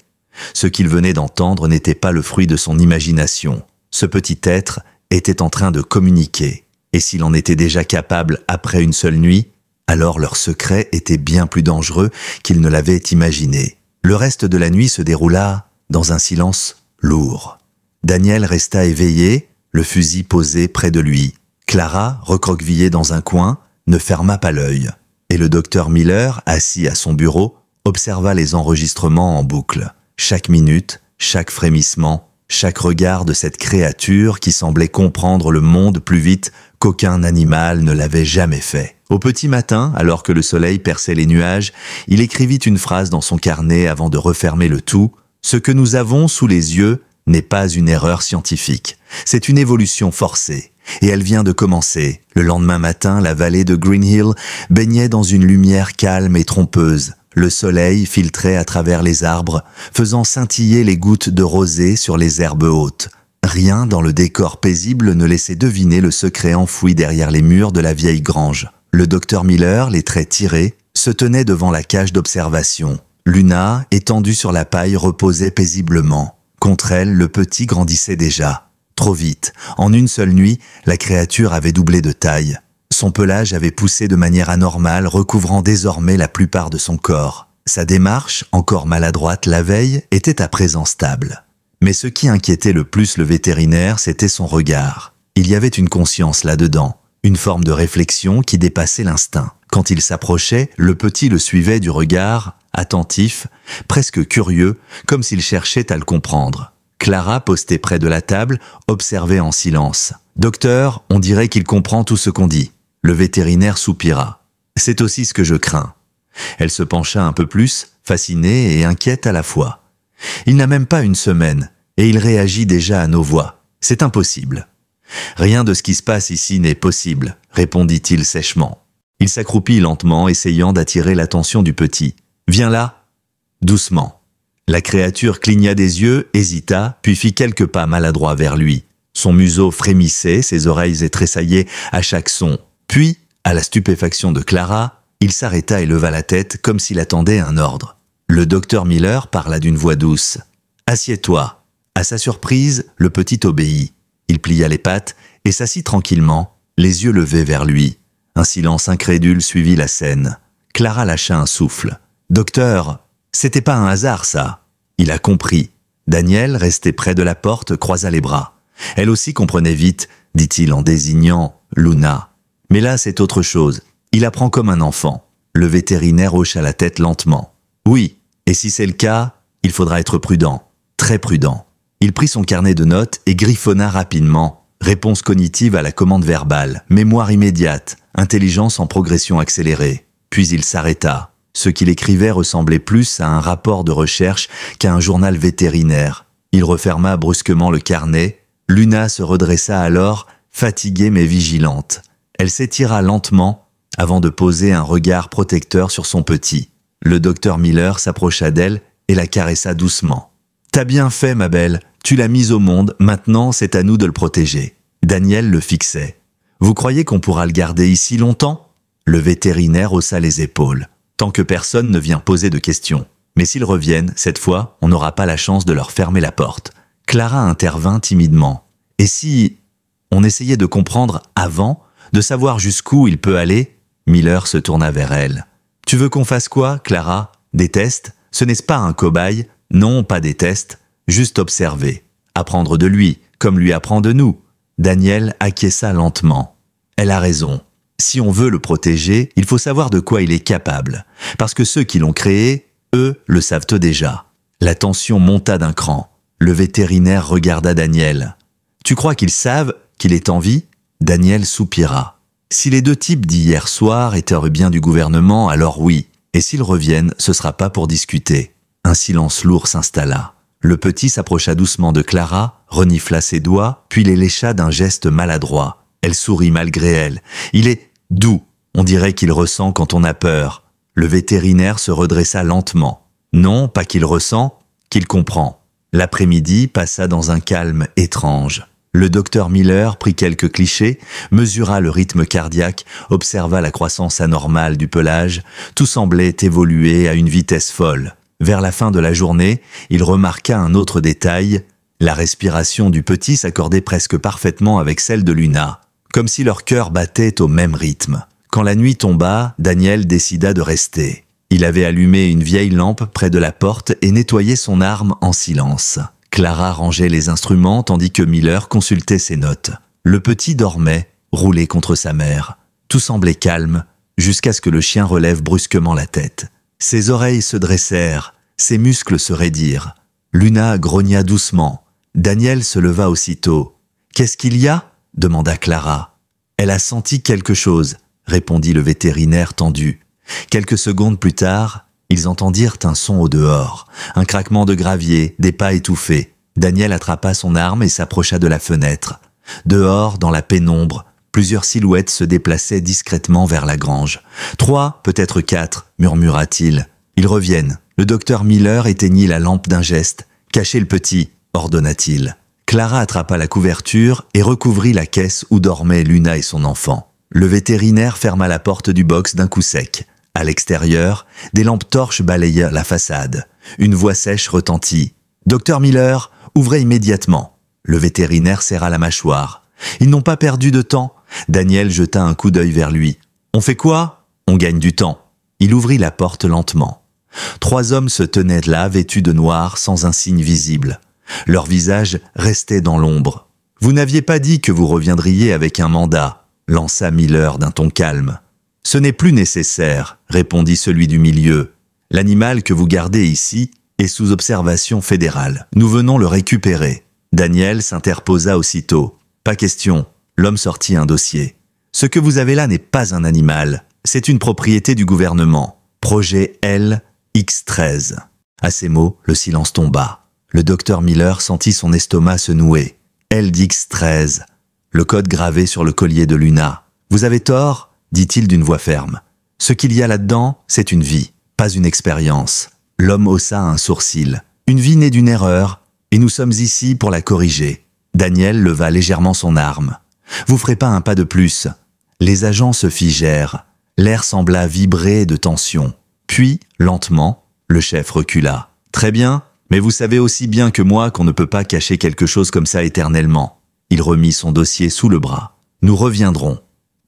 Ce qu'il venait d'entendre n'était pas le fruit de son imagination. Ce petit être était en train de communiquer. Et s'il en était déjà capable après une seule nuit, alors leur secret était bien plus dangereux qu'il ne l'avait imaginé. Le reste de la nuit se déroula dans un silence lourd. Daniel resta éveillé, le fusil posé près de lui. Clara, recroquevillée dans un coin, ne ferma pas l'œil. Et le docteur Miller, assis à son bureau, observa les enregistrements en boucle. Chaque minute, chaque frémissement, chaque regard de cette créature qui semblait comprendre le monde plus vite qu'aucun animal ne l'avait jamais fait. Au petit matin, alors que le soleil perçait les nuages, il écrivit une phrase dans son carnet avant de refermer le tout. « Ce que nous avons sous les yeux n'est pas une erreur scientifique. C'est une évolution forcée. Et elle vient de commencer. » Le lendemain matin, la vallée de Green Hill baignait dans une lumière calme et trompeuse. Le soleil filtrait à travers les arbres, faisant scintiller les gouttes de rosée sur les herbes hautes. Rien dans le décor paisible ne laissait deviner le secret enfoui derrière les murs de la vieille grange. Le docteur Miller, les traits tirés, se tenait devant la cage d'observation. Luna, étendue sur la paille, reposait paisiblement. Contre elle, le petit grandissait déjà. Trop vite. En une seule nuit, la créature avait doublé de taille. Son pelage avait poussé de manière anormale, recouvrant désormais la plupart de son corps. Sa démarche, encore maladroite la veille, était à présent stable. Mais ce qui inquiétait le plus le vétérinaire, c'était son regard. Il y avait une conscience là-dedans, une forme de réflexion qui dépassait l'instinct. Quand il s'approchait, le petit le suivait du regard, attentif, presque curieux, comme s'il cherchait à le comprendre. Clara, postée près de la table, observait en silence. « Docteur, on dirait qu'il comprend tout ce qu'on dit. » Le vétérinaire soupira. « C'est aussi ce que je crains. » Elle se pencha un peu plus, fascinée et inquiète à la fois. « Il n'a même pas une semaine, et il réagit déjà à nos voix. C'est impossible. »« Rien de ce qui se passe ici n'est possible, » répondit-il sèchement. Il s'accroupit lentement, essayant d'attirer l'attention du petit. « Viens là !» Doucement. La créature cligna des yeux, hésita, puis fit quelques pas maladroits vers lui. Son museau frémissait, ses oreilles tressaillaient à chaque son. Puis, à la stupéfaction de Clara, il s'arrêta et leva la tête comme s'il attendait un ordre. Le docteur Miller parla d'une voix douce. « Assieds-toi !» À sa surprise, le petit obéit. Il plia les pattes et s'assit tranquillement, les yeux levés vers lui. Un silence incrédule suivit la scène. Clara lâcha un souffle. « Docteur, c'était pas un hasard, ça !» Il a compris. Daniel, resté près de la porte, croisa les bras. Elle aussi comprenait vite, dit-il en désignant Luna. Mais là, c'est autre chose. Il apprend comme un enfant. Le vétérinaire hocha la tête lentement. Oui, et si c'est le cas, il faudra être prudent, très prudent. Il prit son carnet de notes et griffonna rapidement. Réponse cognitive à la commande verbale, mémoire immédiate, intelligence en progression accélérée. Puis il s'arrêta. Ce qu'il écrivait ressemblait plus à un rapport de recherche qu'à un journal vétérinaire. Il referma brusquement le carnet. Luna se redressa alors, fatiguée mais vigilante. Elle s'étira lentement avant de poser un regard protecteur sur son petit. Le docteur Miller s'approcha d'elle et la caressa doucement. « T'as bien fait, ma belle. Tu l'as mise au monde. Maintenant, c'est à nous de le protéger. » Daniel le fixait. « Vous croyez qu'on pourra le garder ici longtemps ?» Le vétérinaire haussa les épaules. « Tant que personne ne vient poser de questions. Mais s'ils reviennent, cette fois, on n'aura pas la chance de leur fermer la porte. » Clara intervint timidement. « Et si on essayait de comprendre avant, de savoir jusqu'où il peut aller ?» Miller se tourna vers elle. « Tu veux qu'on fasse quoi, Clara? Des tests? Ce n'est pas un cobaye. Non, pas des tests. Juste observer. Apprendre de lui, comme lui apprend de nous. » Daniel acquiesça lentement. « Elle a raison. Si on veut le protéger, il faut savoir de quoi il est capable. Parce que ceux qui l'ont créé, eux, le savent déjà. » La tension monta d'un cran. Le vétérinaire regarda Daniel. « Tu crois qu'ils savent qu'il est en vie ?» Daniel soupira. « Si les deux types d'hier soir étaient bien du gouvernement, alors oui. Et s'ils reviennent, ce sera pas pour discuter. » Un silence lourd s'installa. Le petit s'approcha doucement de Clara, renifla ses doigts, puis les lécha d'un geste maladroit. Elle sourit malgré elle. Il est doux. On dirait qu'il ressent quand on a peur. Le vétérinaire se redressa lentement. Non, pas qu'il ressent, qu'il comprend. L'après-midi passa dans un calme étrange. Le docteur Miller prit quelques clichés, mesura le rythme cardiaque, observa la croissance anormale du pelage. Tout semblait évoluer à une vitesse folle. Vers la fin de la journée, il remarqua un autre détail. La respiration du petit s'accordait presque parfaitement avec celle de Luna, comme si leur cœur battait au même rythme. Quand la nuit tomba, Daniel décida de rester. Il avait allumé une vieille lampe près de la porte et nettoyé son arme en silence. Clara rangeait les instruments tandis que Miller consultait ses notes. Le petit dormait, roulé contre sa mère. Tout semblait calme, jusqu'à ce que le chien relève brusquement la tête. Ses oreilles se dressèrent, ses muscles se raidirent. Luna grogna doucement. Daniel se leva aussitôt. « Qu'est-ce qu'il y a » demanda Clara. « Elle a senti quelque chose » répondit le vétérinaire tendu. Quelques secondes plus tard, ils entendirent un son au dehors, un craquement de gravier, des pas étouffés. Daniel attrapa son arme et s'approcha de la fenêtre. Dehors, dans la pénombre, plusieurs silhouettes se déplaçaient discrètement vers la grange. « 3, peut-être 4, murmura-t-il. « Ils reviennent. » Le docteur Miller éteignit la lampe d'un geste. « Cachez le petit, » ordonna-t-il. Clara attrapa la couverture et recouvrit la caisse où dormaient Luna et son enfant. Le vétérinaire ferma la porte du box d'un coup sec. À l'extérieur, des lampes torches balayèrent la façade. Une voix sèche retentit. « Docteur Miller, ouvrez immédiatement !» Le vétérinaire serra la mâchoire. « Ils n'ont pas perdu de temps. » Daniel jeta un coup d'œil vers lui. « On fait quoi ? » ?»« On gagne du temps. » Il ouvrit la porte lentement. 3 hommes se tenaient là, vêtus de noir, sans un signe visible. Leur visage restait dans l'ombre. « Vous n'aviez pas dit que vous reviendriez avec un mandat ?» lança Miller d'un ton calme. « Ce n'est plus nécessaire, » répondit celui du milieu. « L'animal que vous gardez ici est sous observation fédérale. Nous venons le récupérer. » Daniel s'interposa aussitôt. « Pas question. » L'homme sortit un dossier. « Ce que vous avez là n'est pas un animal. C'est une propriété du gouvernement. Projet LX13. » À ces mots, le silence tomba. Le docteur Miller sentit son estomac se nouer. LX13. Le code gravé sur le collier de Luna. « Vous avez tort ?» dit-il d'une voix ferme. « Ce qu'il y a là-dedans, c'est une vie, pas une expérience. » L'homme haussa un sourcil. « Une vie née d'une erreur, et nous sommes ici pour la corriger. » Daniel leva légèrement son arme. « Vous ferez pas un pas de plus. » Les agents se figèrent. L'air sembla vibrer de tension. Puis, lentement, le chef recula. « Très bien, mais vous savez aussi bien que moi qu'on ne peut pas cacher quelque chose comme ça éternellement. » Il remit son dossier sous le bras. « Nous reviendrons.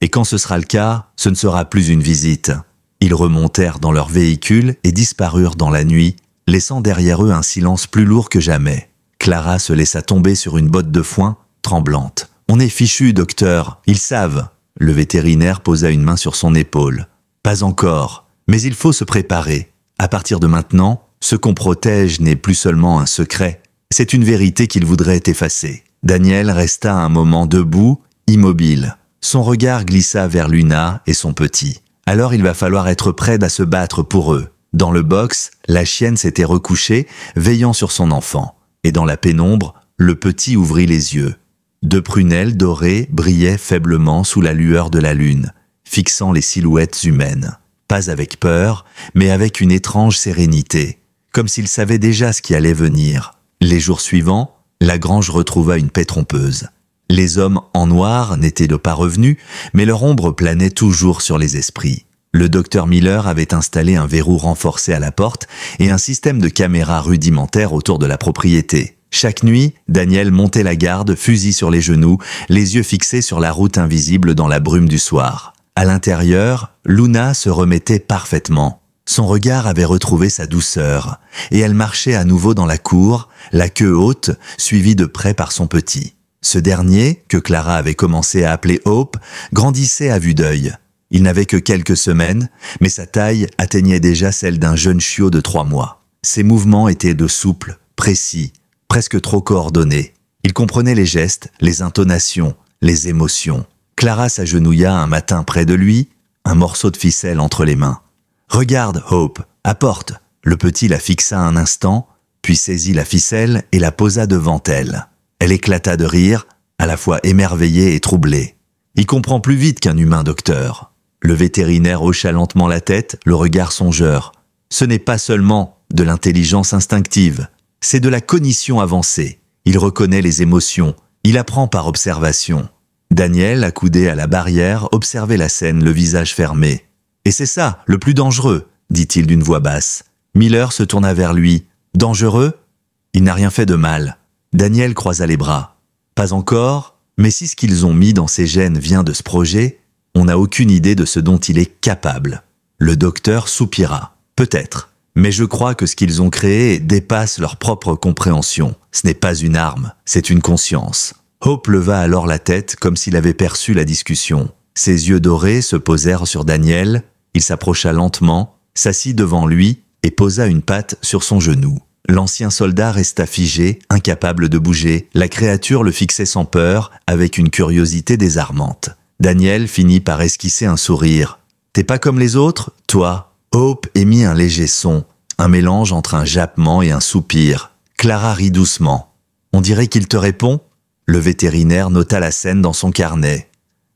Et quand ce sera le cas, ce ne sera plus une visite. » Ils remontèrent dans leur véhicule et disparurent dans la nuit, laissant derrière eux un silence plus lourd que jamais. Clara se laissa tomber sur une botte de foin, tremblante. « On est fichu, docteur, ils savent. » Le vétérinaire posa une main sur son épaule. « Pas encore, mais il faut se préparer. À partir de maintenant, ce qu'on protège n'est plus seulement un secret, c'est une vérité qu'il voudrait effacer. » Daniel resta un moment debout, immobile. Son regard glissa vers Luna et son petit. Alors il va falloir être prêt à se battre pour eux. Dans le box, la chienne s'était recouchée, veillant sur son enfant. Et dans la pénombre, le petit ouvrit les yeux. 2 prunelles dorées brillaient faiblement sous la lueur de la lune, fixant les silhouettes humaines. Pas avec peur, mais avec une étrange sérénité, comme s'il savait déjà ce qui allait venir. Les jours suivants, la grange retrouva une paix trompeuse. Les hommes en noir n'étaient pas revenus, mais leur ombre planait toujours sur les esprits. Le docteur Miller avait installé un verrou renforcé à la porte et un système de caméras rudimentaires autour de la propriété. Chaque nuit, Daniel montait la garde, fusil sur les genoux, les yeux fixés sur la route invisible dans la brume du soir. À l'intérieur, Luna se remettait parfaitement. Son regard avait retrouvé sa douceur, et elle marchait à nouveau dans la cour, la queue haute, suivie de près par son petit. Ce dernier, que Clara avait commencé à appeler Hope, grandissait à vue d'œil. Il n'avait que quelques semaines, mais sa taille atteignait déjà celle d'un jeune chiot de 3 mois. Ses mouvements étaient de souples, précis, presque trop coordonnés. Il comprenait les gestes, les intonations, les émotions. Clara s'agenouilla un matin près de lui, un morceau de ficelle entre les mains. « Regarde, Hope, apporte !» Le petit la fixa un instant, puis saisit la ficelle et la posa devant elle. Elle éclata de rire, à la fois émerveillée et troublée. « Il comprend plus vite qu'un humain, docteur. » Le vétérinaire hocha lentement la tête, le regard songeur. « Ce n'est pas seulement de l'intelligence instinctive, c'est de la cognition avancée. Il reconnaît les émotions, il apprend par observation. » Daniel, accoudé à la barrière, observait la scène, le visage fermé. « Et c'est ça, le plus dangereux, dit-il d'une voix basse. Miller se tourna vers lui. « Dangereux ?» « Il n'a rien fait de mal. » Daniel croisa les bras. « Pas encore, mais si ce qu'ils ont mis dans ses gènes vient de ce projet, on n'a aucune idée de ce dont il est capable. » Le docteur soupira. « Peut-être. Mais je crois que ce qu'ils ont créé dépasse leur propre compréhension. Ce n'est pas une arme, c'est une conscience. » Hope leva alors la tête comme s'il avait perçu la discussion. Ses yeux dorés se posèrent sur Daniel. Il s'approcha lentement, s'assit devant lui et posa une patte sur son genou. L'ancien soldat resta figé, incapable de bouger. La créature le fixait sans peur, avec une curiosité désarmante. Daniel finit par esquisser un sourire. « T'es pas comme les autres, toi ?» Hope émit un léger son, un mélange entre un jappement et un soupir. Clara rit doucement. « On dirait qu'il te répond ?» Le vétérinaire nota la scène dans son carnet.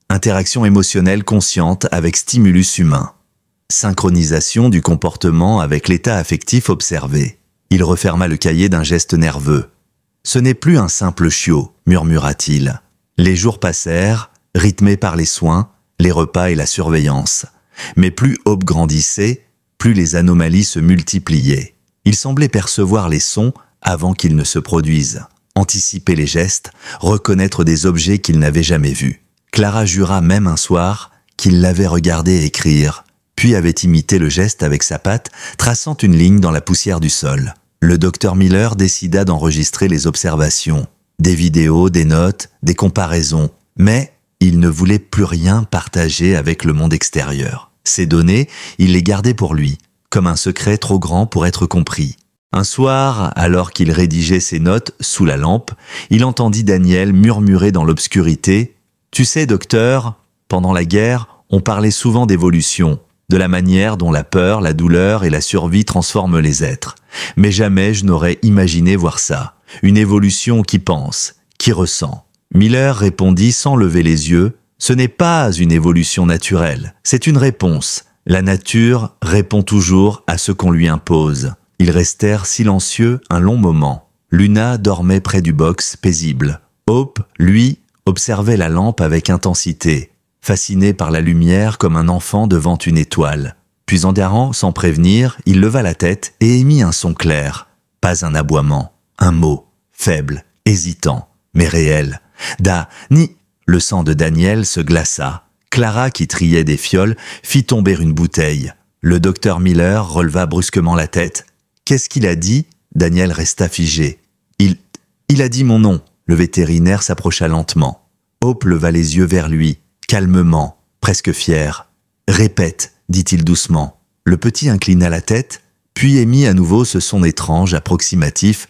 Interaction émotionnelle consciente avec stimulus humain. Synchronisation du comportement avec l'état affectif observé. Il referma le cahier d'un geste nerveux. « Ce n'est plus un simple chiot, murmura-t-il. Les jours passèrent, rythmés par les soins, les repas et la surveillance. Mais plus Hope grandissait, plus les anomalies se multipliaient. Il semblait percevoir les sons avant qu'ils ne se produisent, anticiper les gestes, reconnaître des objets qu'il n'avait jamais vus. Clara jura même un soir qu'il l'avait regardé écrire, puis avait imité le geste avec sa patte, traçant une ligne dans la poussière du sol. Le docteur Miller décida d'enregistrer les observations, des vidéos, des notes, des comparaisons, mais il ne voulait plus rien partager avec le monde extérieur. Ces données, il les gardait pour lui, comme un secret trop grand pour être compris. Un soir, alors qu'il rédigeait ses notes sous la lampe, il entendit Daniel murmurer dans l'obscurité « Tu sais, docteur, pendant la guerre, on parlait souvent d'évolution, de la manière dont la peur, la douleur et la survie transforment les êtres. Mais jamais je n'aurais imaginé voir ça. Une évolution qui pense, qui ressent. » Miller répondit sans lever les yeux « Ce n'est pas une évolution naturelle, c'est une réponse. La nature répond toujours à ce qu'on lui impose. » Ils restèrent silencieux un long moment. Luna dormait près du box, paisible. Hope, lui, observait la lampe avec intensité, fasciné par la lumière comme un enfant devant une étoile. Puis en garant, sans prévenir, il leva la tête et émit un son clair. Pas un aboiement, un mot, faible, hésitant, mais réel. Ni. Le sang de Daniel se glaça. Clara, qui triait des fioles, fit tomber une bouteille. Le docteur Miller releva brusquement la tête. « Qu'est-ce qu'il a dit ?» Daniel resta figé. Il a dit mon nom. Le vétérinaire s'approcha lentement. Hope leva les yeux vers lui, calmement, presque fier. « Répète, dit-il doucement. » Le petit inclina la tête, puis émit à nouveau ce son étrange, approximatif.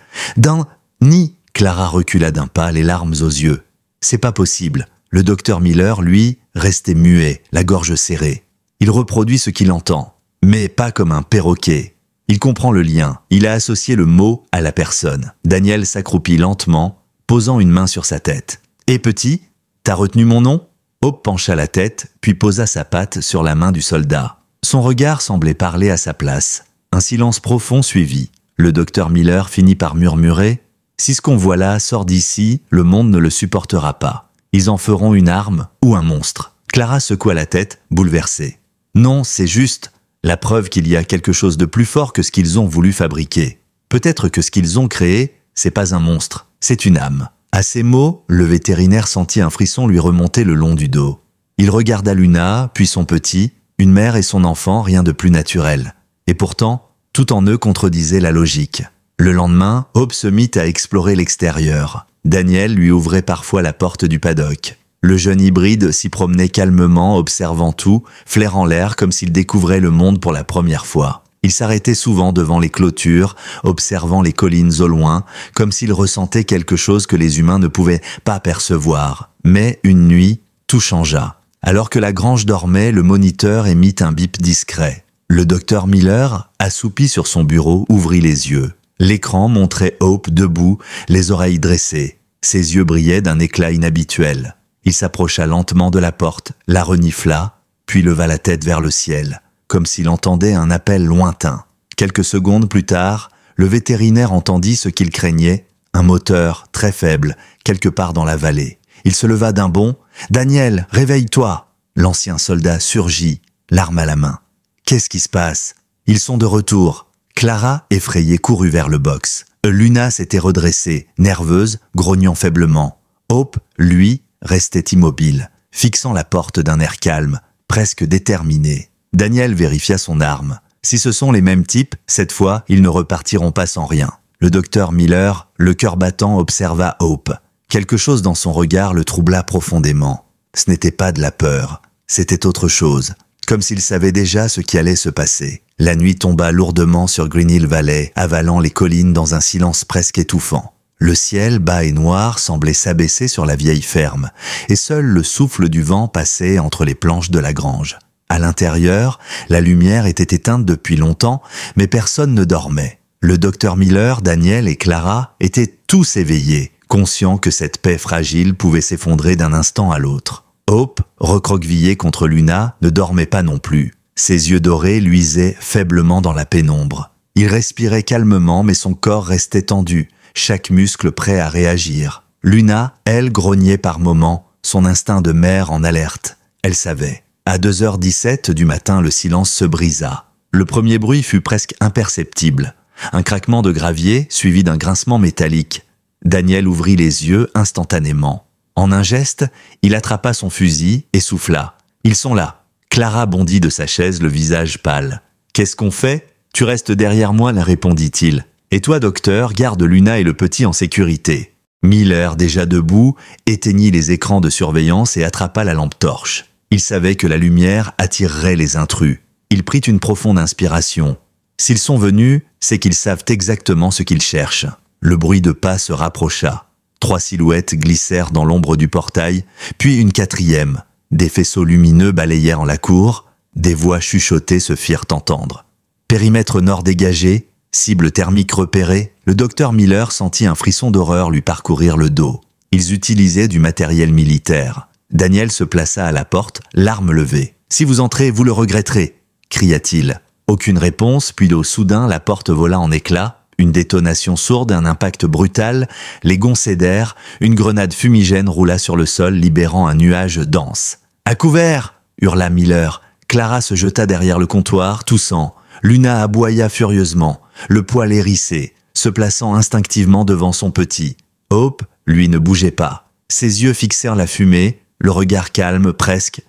« Ni. » Clara recula d'un pas, les larmes aux yeux. « C'est pas possible. » Le docteur Miller, lui, restait muet, la gorge serrée. Il reproduit ce qu'il entend, mais pas comme un perroquet. Il comprend le lien. Il a associé le mot à la personne. Daniel s'accroupit lentement, posant une main sur sa tête. « Et petit, t'as retenu mon nom ?» Hope pencha la tête, puis posa sa patte sur la main du soldat. Son regard semblait parler à sa place. Un silence profond suivit. Le docteur Miller finit par murmurer « Si ce qu'on voit là sort d'ici, le monde ne le supportera pas. Ils en feront une arme ou un monstre. » Clara secoua la tête, bouleversée. « Non, c'est juste la preuve qu'il y a quelque chose de plus fort que ce qu'ils ont voulu fabriquer. Peut-être que ce qu'ils ont créé, c'est pas un monstre, c'est une âme. » À ces mots, le vétérinaire sentit un frisson lui remonter le long du dos. Il regarda Luna, puis son petit, une mère et son enfant, rien de plus naturel. Et pourtant, tout en eux contredisait la logique. Le lendemain, Hope se mit à explorer l'extérieur. Daniel lui ouvrait parfois la porte du paddock. Le jeune hybride s'y promenait calmement, observant tout, flairant l'air comme s'il découvrait le monde pour la première fois. Il s'arrêtait souvent devant les clôtures, observant les collines au loin, comme s'il ressentait quelque chose que les humains ne pouvaient pas percevoir. Mais une nuit, tout changea. Alors que la grange dormait, le moniteur émit un bip discret. Le docteur Miller, assoupi sur son bureau, ouvrit les yeux. L'écran montrait Hope debout, les oreilles dressées. Ses yeux brillaient d'un éclat inhabituel. Il s'approcha lentement de la porte, la renifla, puis leva la tête vers le ciel, comme s'il entendait un appel lointain. Quelques secondes plus tard, le vétérinaire entendit ce qu'il craignait, un moteur très faible, quelque part dans la vallée. Il se leva d'un bond. « Daniel, réveille-toi !» L'ancien soldat surgit, l'arme à la main. « Qu'est-ce qui se passe ? Ils sont de retour. » Clara, effrayée, courut vers le box. Luna s'était redressée, nerveuse, grognant faiblement. Hope, lui, restait immobile, fixant la porte d'un air calme, presque déterminé. Daniel vérifia son arme. Si ce sont les mêmes types, cette fois, ils ne repartiront pas sans rien. Le docteur Miller, le cœur battant, observa Hope. Quelque chose dans son regard le troubla profondément. Ce n'était pas de la peur, c'était autre chose. Comme s'il savait déjà ce qui allait se passer. La nuit tomba lourdement sur Green Hill Valley, avalant les collines dans un silence presque étouffant. Le ciel, bas et noir, semblait s'abaisser sur la vieille ferme, et seul le souffle du vent passait entre les planches de la grange. À l'intérieur, la lumière était éteinte depuis longtemps, mais personne ne dormait. Le docteur Miller, Daniel et Clara étaient tous éveillés, conscients que cette paix fragile pouvait s'effondrer d'un instant à l'autre. Hope, recroquevillée contre Luna, ne dormait pas non plus. Ses yeux dorés luisaient faiblement dans la pénombre. Il respirait calmement, mais son corps restait tendu, chaque muscle prêt à réagir. Luna, elle, grognait par moments, son instinct de mère en alerte. Elle savait. À 2h17 du matin, le silence se brisa. Le premier bruit fut presque imperceptible. Un craquement de gravier, suivi d'un grincement métallique. Daniel ouvrit les yeux instantanément. En un geste, il attrapa son fusil et souffla. « Ils sont là !» Clara bondit de sa chaise, le visage pâle. « Qu'est-ce qu'on fait ? Tu restes derrière moi, la répondit-il. Et toi, docteur, garde Luna et le petit en sécurité. » Miller, déjà debout, éteignit les écrans de surveillance et attrapa la lampe torche. Il savait que la lumière attirerait les intrus. Il prit une profonde inspiration. S'ils sont venus, c'est qu'ils savent exactement ce qu'ils cherchent. Le bruit de pas se rapprocha. 3 silhouettes glissèrent dans l'ombre du portail, puis une 4e. Des faisceaux lumineux balayèrent la cour, des voix chuchotées se firent entendre. Périmètre nord dégagé, cible thermique repérée, le docteur Miller sentit un frisson d'horreur lui parcourir le dos. Ils utilisaient du matériel militaire. Daniel se plaça à la porte, l'arme levée. « Si vous entrez, vous le regretterez !» cria-t-il. Aucune réponse, puis soudain la porte vola en éclats. Une détonation sourde, un impact brutal, les gonds cédèrent, une grenade fumigène roula sur le sol, libérant un nuage dense. « À couvert !» hurla Miller. Clara se jeta derrière le comptoir, toussant. Luna aboya furieusement, le poil hérissé, se plaçant instinctivement devant son petit. Hope, lui, ne bougeait pas. Ses yeux fixèrent la fumée, le regard calme, presque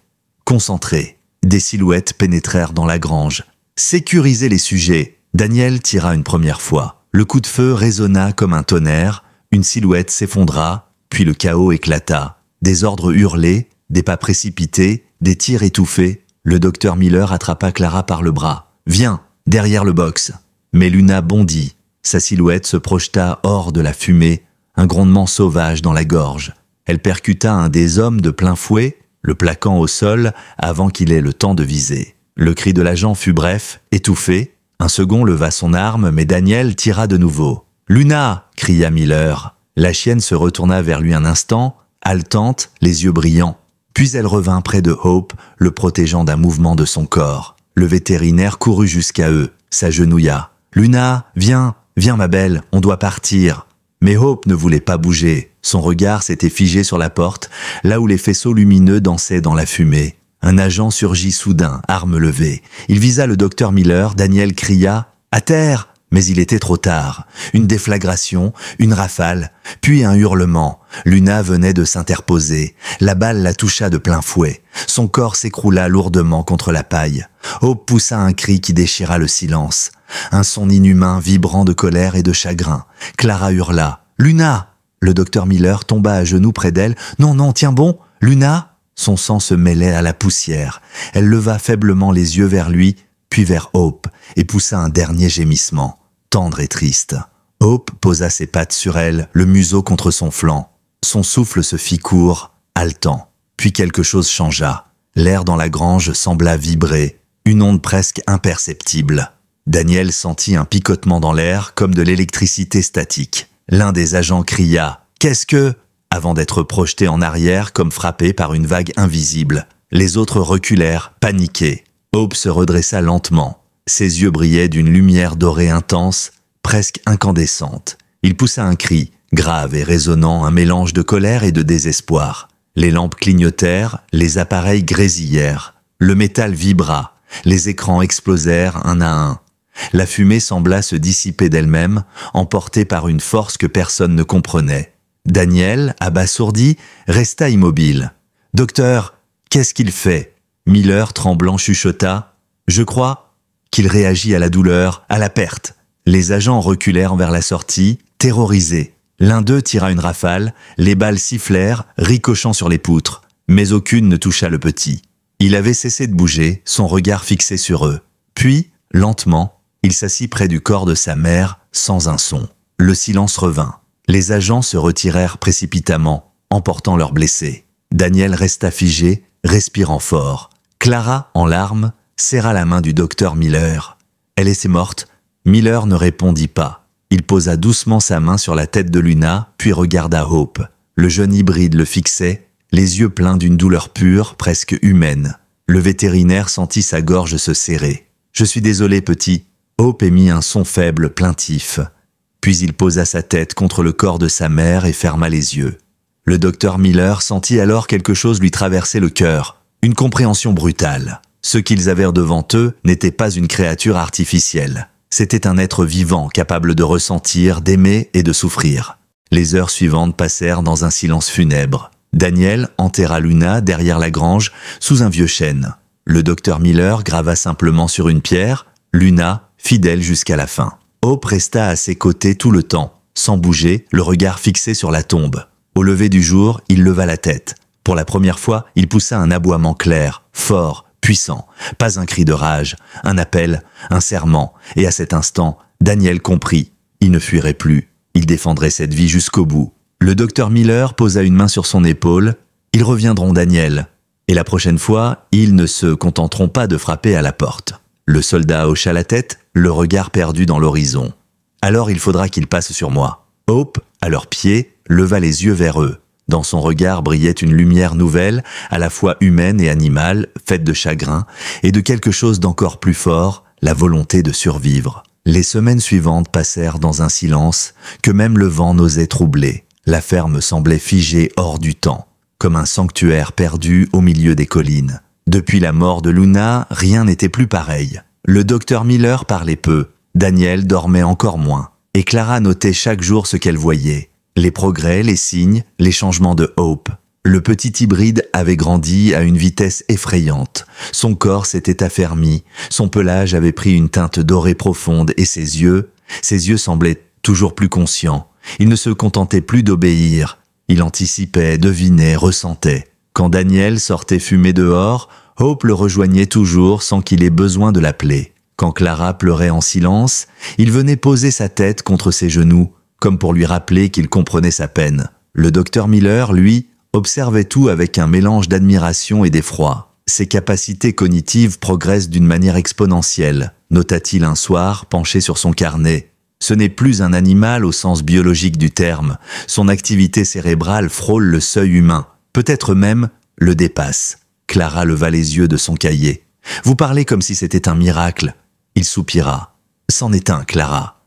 concentré. Des silhouettes pénétrèrent dans la grange. Sécuriser les sujets. Daniel tira une première fois. Le coup de feu résonna comme un tonnerre, une silhouette s'effondra, puis le chaos éclata. Des ordres hurlés, des pas précipités, des tirs étouffés. Le docteur Miller attrapa Clara par le bras. « Viens, derrière le box !» Mais Luna bondit. Sa silhouette se projeta hors de la fumée, un grondement sauvage dans la gorge. Elle percuta un des hommes de plein fouet, le plaquant au sol avant qu'il ait le temps de viser. Le cri de l'agent fut bref, étouffé. Un second leva son arme, mais Daniel tira de nouveau. « Luna !» cria Miller. La chienne se retourna vers lui un instant, haletante, les yeux brillants. Puis elle revint près de Hope, le protégeant d'un mouvement de son corps. Le vétérinaire courut jusqu'à eux, s'agenouilla. « Luna, viens, viens ma belle, on doit partir. » Mais Hope ne voulait pas bouger. Son regard s'était figé sur la porte, là où les faisceaux lumineux dansaient dans la fumée. Un agent surgit soudain, arme levée. Il visa le docteur Miller, Daniel cria « À terre !» Mais il était trop tard. Une déflagration, une rafale, puis un hurlement. Luna venait de s'interposer. La balle la toucha de plein fouet. Son corps s'écroula lourdement contre la paille. Hope poussa un cri qui déchira le silence. Un son inhumain vibrant de colère et de chagrin. Clara hurla « Luna !» Le docteur Miller tomba à genoux près d'elle. « Non, non, tiens bon !» « Luna !» Son sang se mêlait à la poussière. Elle leva faiblement les yeux vers lui, puis vers Hope, et poussa un dernier gémissement, tendre et triste. Hope posa ses pattes sur elle, le museau contre son flanc. Son souffle se fit court, haletant. Puis quelque chose changea. L'air dans la grange sembla vibrer, une onde presque imperceptible. Daniel sentit un picotement dans l'air comme de l'électricité statique. L'un des agents cria « Qu'est-ce que ?» avant d'être projeté en arrière comme frappé par une vague invisible. Les autres reculèrent, paniqués. Hope se redressa lentement. Ses yeux brillaient d'une lumière dorée intense, presque incandescente. Il poussa un cri, grave et résonnant, un mélange de colère et de désespoir. Les lampes clignotèrent, les appareils grésillèrent. Le métal vibra, les écrans explosèrent un à un. La fumée sembla se dissiper d'elle-même, emportée par une force que personne ne comprenait. Daniel, abasourdi, resta immobile. « Docteur, qu'est-ce qu'il fait ?» Miller, tremblant, chuchota. « Je crois qu'il réagit à la douleur, à la perte. » Les agents reculèrent vers la sortie, terrorisés. L'un d'eux tira une rafale, les balles sifflèrent, ricochant sur les poutres, mais aucune ne toucha le petit. Il avait cessé de bouger, son regard fixé sur eux. Puis, lentement, il s'assit près du corps de sa mère, sans un son. Le silence revint. Les agents se retirèrent précipitamment, emportant leurs blessés. Daniel resta figé, respirant fort. Clara, en larmes, serra la main du docteur Miller. « Elle était morte ?» Miller ne répondit pas. Il posa doucement sa main sur la tête de Luna, puis regarda Hope. Le jeune hybride le fixait, les yeux pleins d'une douleur pure, presque humaine. Le vétérinaire sentit sa gorge se serrer. « Je suis désolé, petit. » Hope émit un son faible, plaintif. Puis il posa sa tête contre le corps de sa mère et ferma les yeux. Le docteur Miller sentit alors quelque chose lui traverser le cœur, une compréhension brutale. Ce qu'ils avaient devant eux n'était pas une créature artificielle. C'était un être vivant capable de ressentir, d'aimer et de souffrir. Les heures suivantes passèrent dans un silence funèbre. Daniel enterra Luna derrière la grange, sous un vieux chêne. Le docteur Miller grava simplement sur une pierre, Luna, fidèle jusqu'à la fin. Hope resta à ses côtés tout le temps, sans bouger, le regard fixé sur la tombe. Au lever du jour, il leva la tête. Pour la première fois, il poussa un aboiement clair, fort, puissant. Pas un cri de rage, un appel, un serment. Et à cet instant, Daniel comprit. Il ne fuirait plus. Il défendrait cette vie jusqu'au bout. Le docteur Miller posa une main sur son épaule. « Ils reviendront, Daniel. Et la prochaine fois, ils ne se contenteront pas de frapper à la porte. » Le soldat hocha la tête, le regard perdu dans l'horizon. « Alors il faudra qu'ils passent sur moi. » Hope, à leurs pieds, leva les yeux vers eux. Dans son regard brillait une lumière nouvelle, à la fois humaine et animale, faite de chagrin, et de quelque chose d'encore plus fort, la volonté de survivre. Les semaines suivantes passèrent dans un silence que même le vent n'osait troubler. La ferme semblait figée hors du temps, comme un sanctuaire perdu au milieu des collines. Depuis la mort de Luna, rien n'était plus pareil. Le docteur Miller parlait peu, Daniel dormait encore moins, et Clara notait chaque jour ce qu'elle voyait. Les progrès, les signes, les changements de Hope. Le petit hybride avait grandi à une vitesse effrayante. Son corps s'était affermi, son pelage avait pris une teinte dorée profonde et ses yeux semblaient toujours plus conscients. Il ne se contentait plus d'obéir. Il anticipait, devinait, ressentait. Quand Daniel sortait fumer dehors, Hope le rejoignait toujours sans qu'il ait besoin de l'appeler. Quand Clara pleurait en silence, il venait poser sa tête contre ses genoux, comme pour lui rappeler qu'il comprenait sa peine. Le docteur Miller, lui, observait tout avec un mélange d'admiration et d'effroi. Ses capacités cognitives progressent d'une manière exponentielle, nota-t-il un soir, penché sur son carnet. Ce n'est plus un animal au sens biologique du terme. Son activité cérébrale frôle le seuil humain, peut-être même le dépasse. Clara leva les yeux de son cahier. « Vous parlez comme si c'était un miracle. » Il soupira. « C'en est un, Clara. »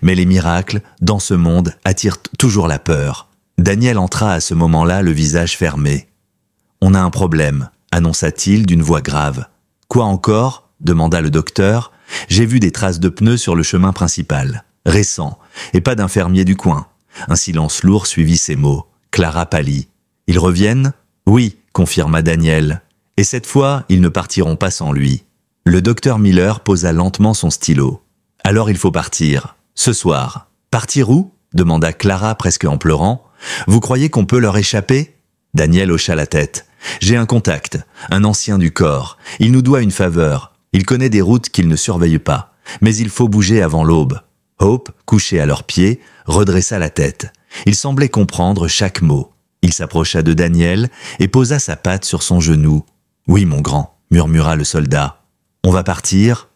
Mais les miracles, dans ce monde, attirent toujours la peur. Daniel entra à ce moment-là, le visage fermé. « On a un problème, » annonça-t-il d'une voix grave. « Quoi encore ?» demanda le docteur. « J'ai vu des traces de pneus sur le chemin principal. Récent, et pas d'un fermier du coin. » Un silence lourd suivit ces mots. Clara pâlit. « Ils reviennent ?»« Oui, » confirma Daniel. « Et cette fois, ils ne partiront pas sans lui. » Le docteur Miller posa lentement son stylo. « Alors il faut partir. Ce soir. »« Partir où ?» demanda Clara presque en pleurant. « Vous croyez qu'on peut leur échapper ?» Daniel hocha la tête. « J'ai un contact, un ancien du corps. Il nous doit une faveur. Il connaît des routes qu'il ne surveille pas. Mais il faut bouger avant l'aube. » Hope, couché à leurs pieds, redressa la tête. Il semblait comprendre chaque mot. Il s'approcha de Daniel et posa sa patte sur son genou. « Oui, mon grand, » murmura le soldat. « On va partir,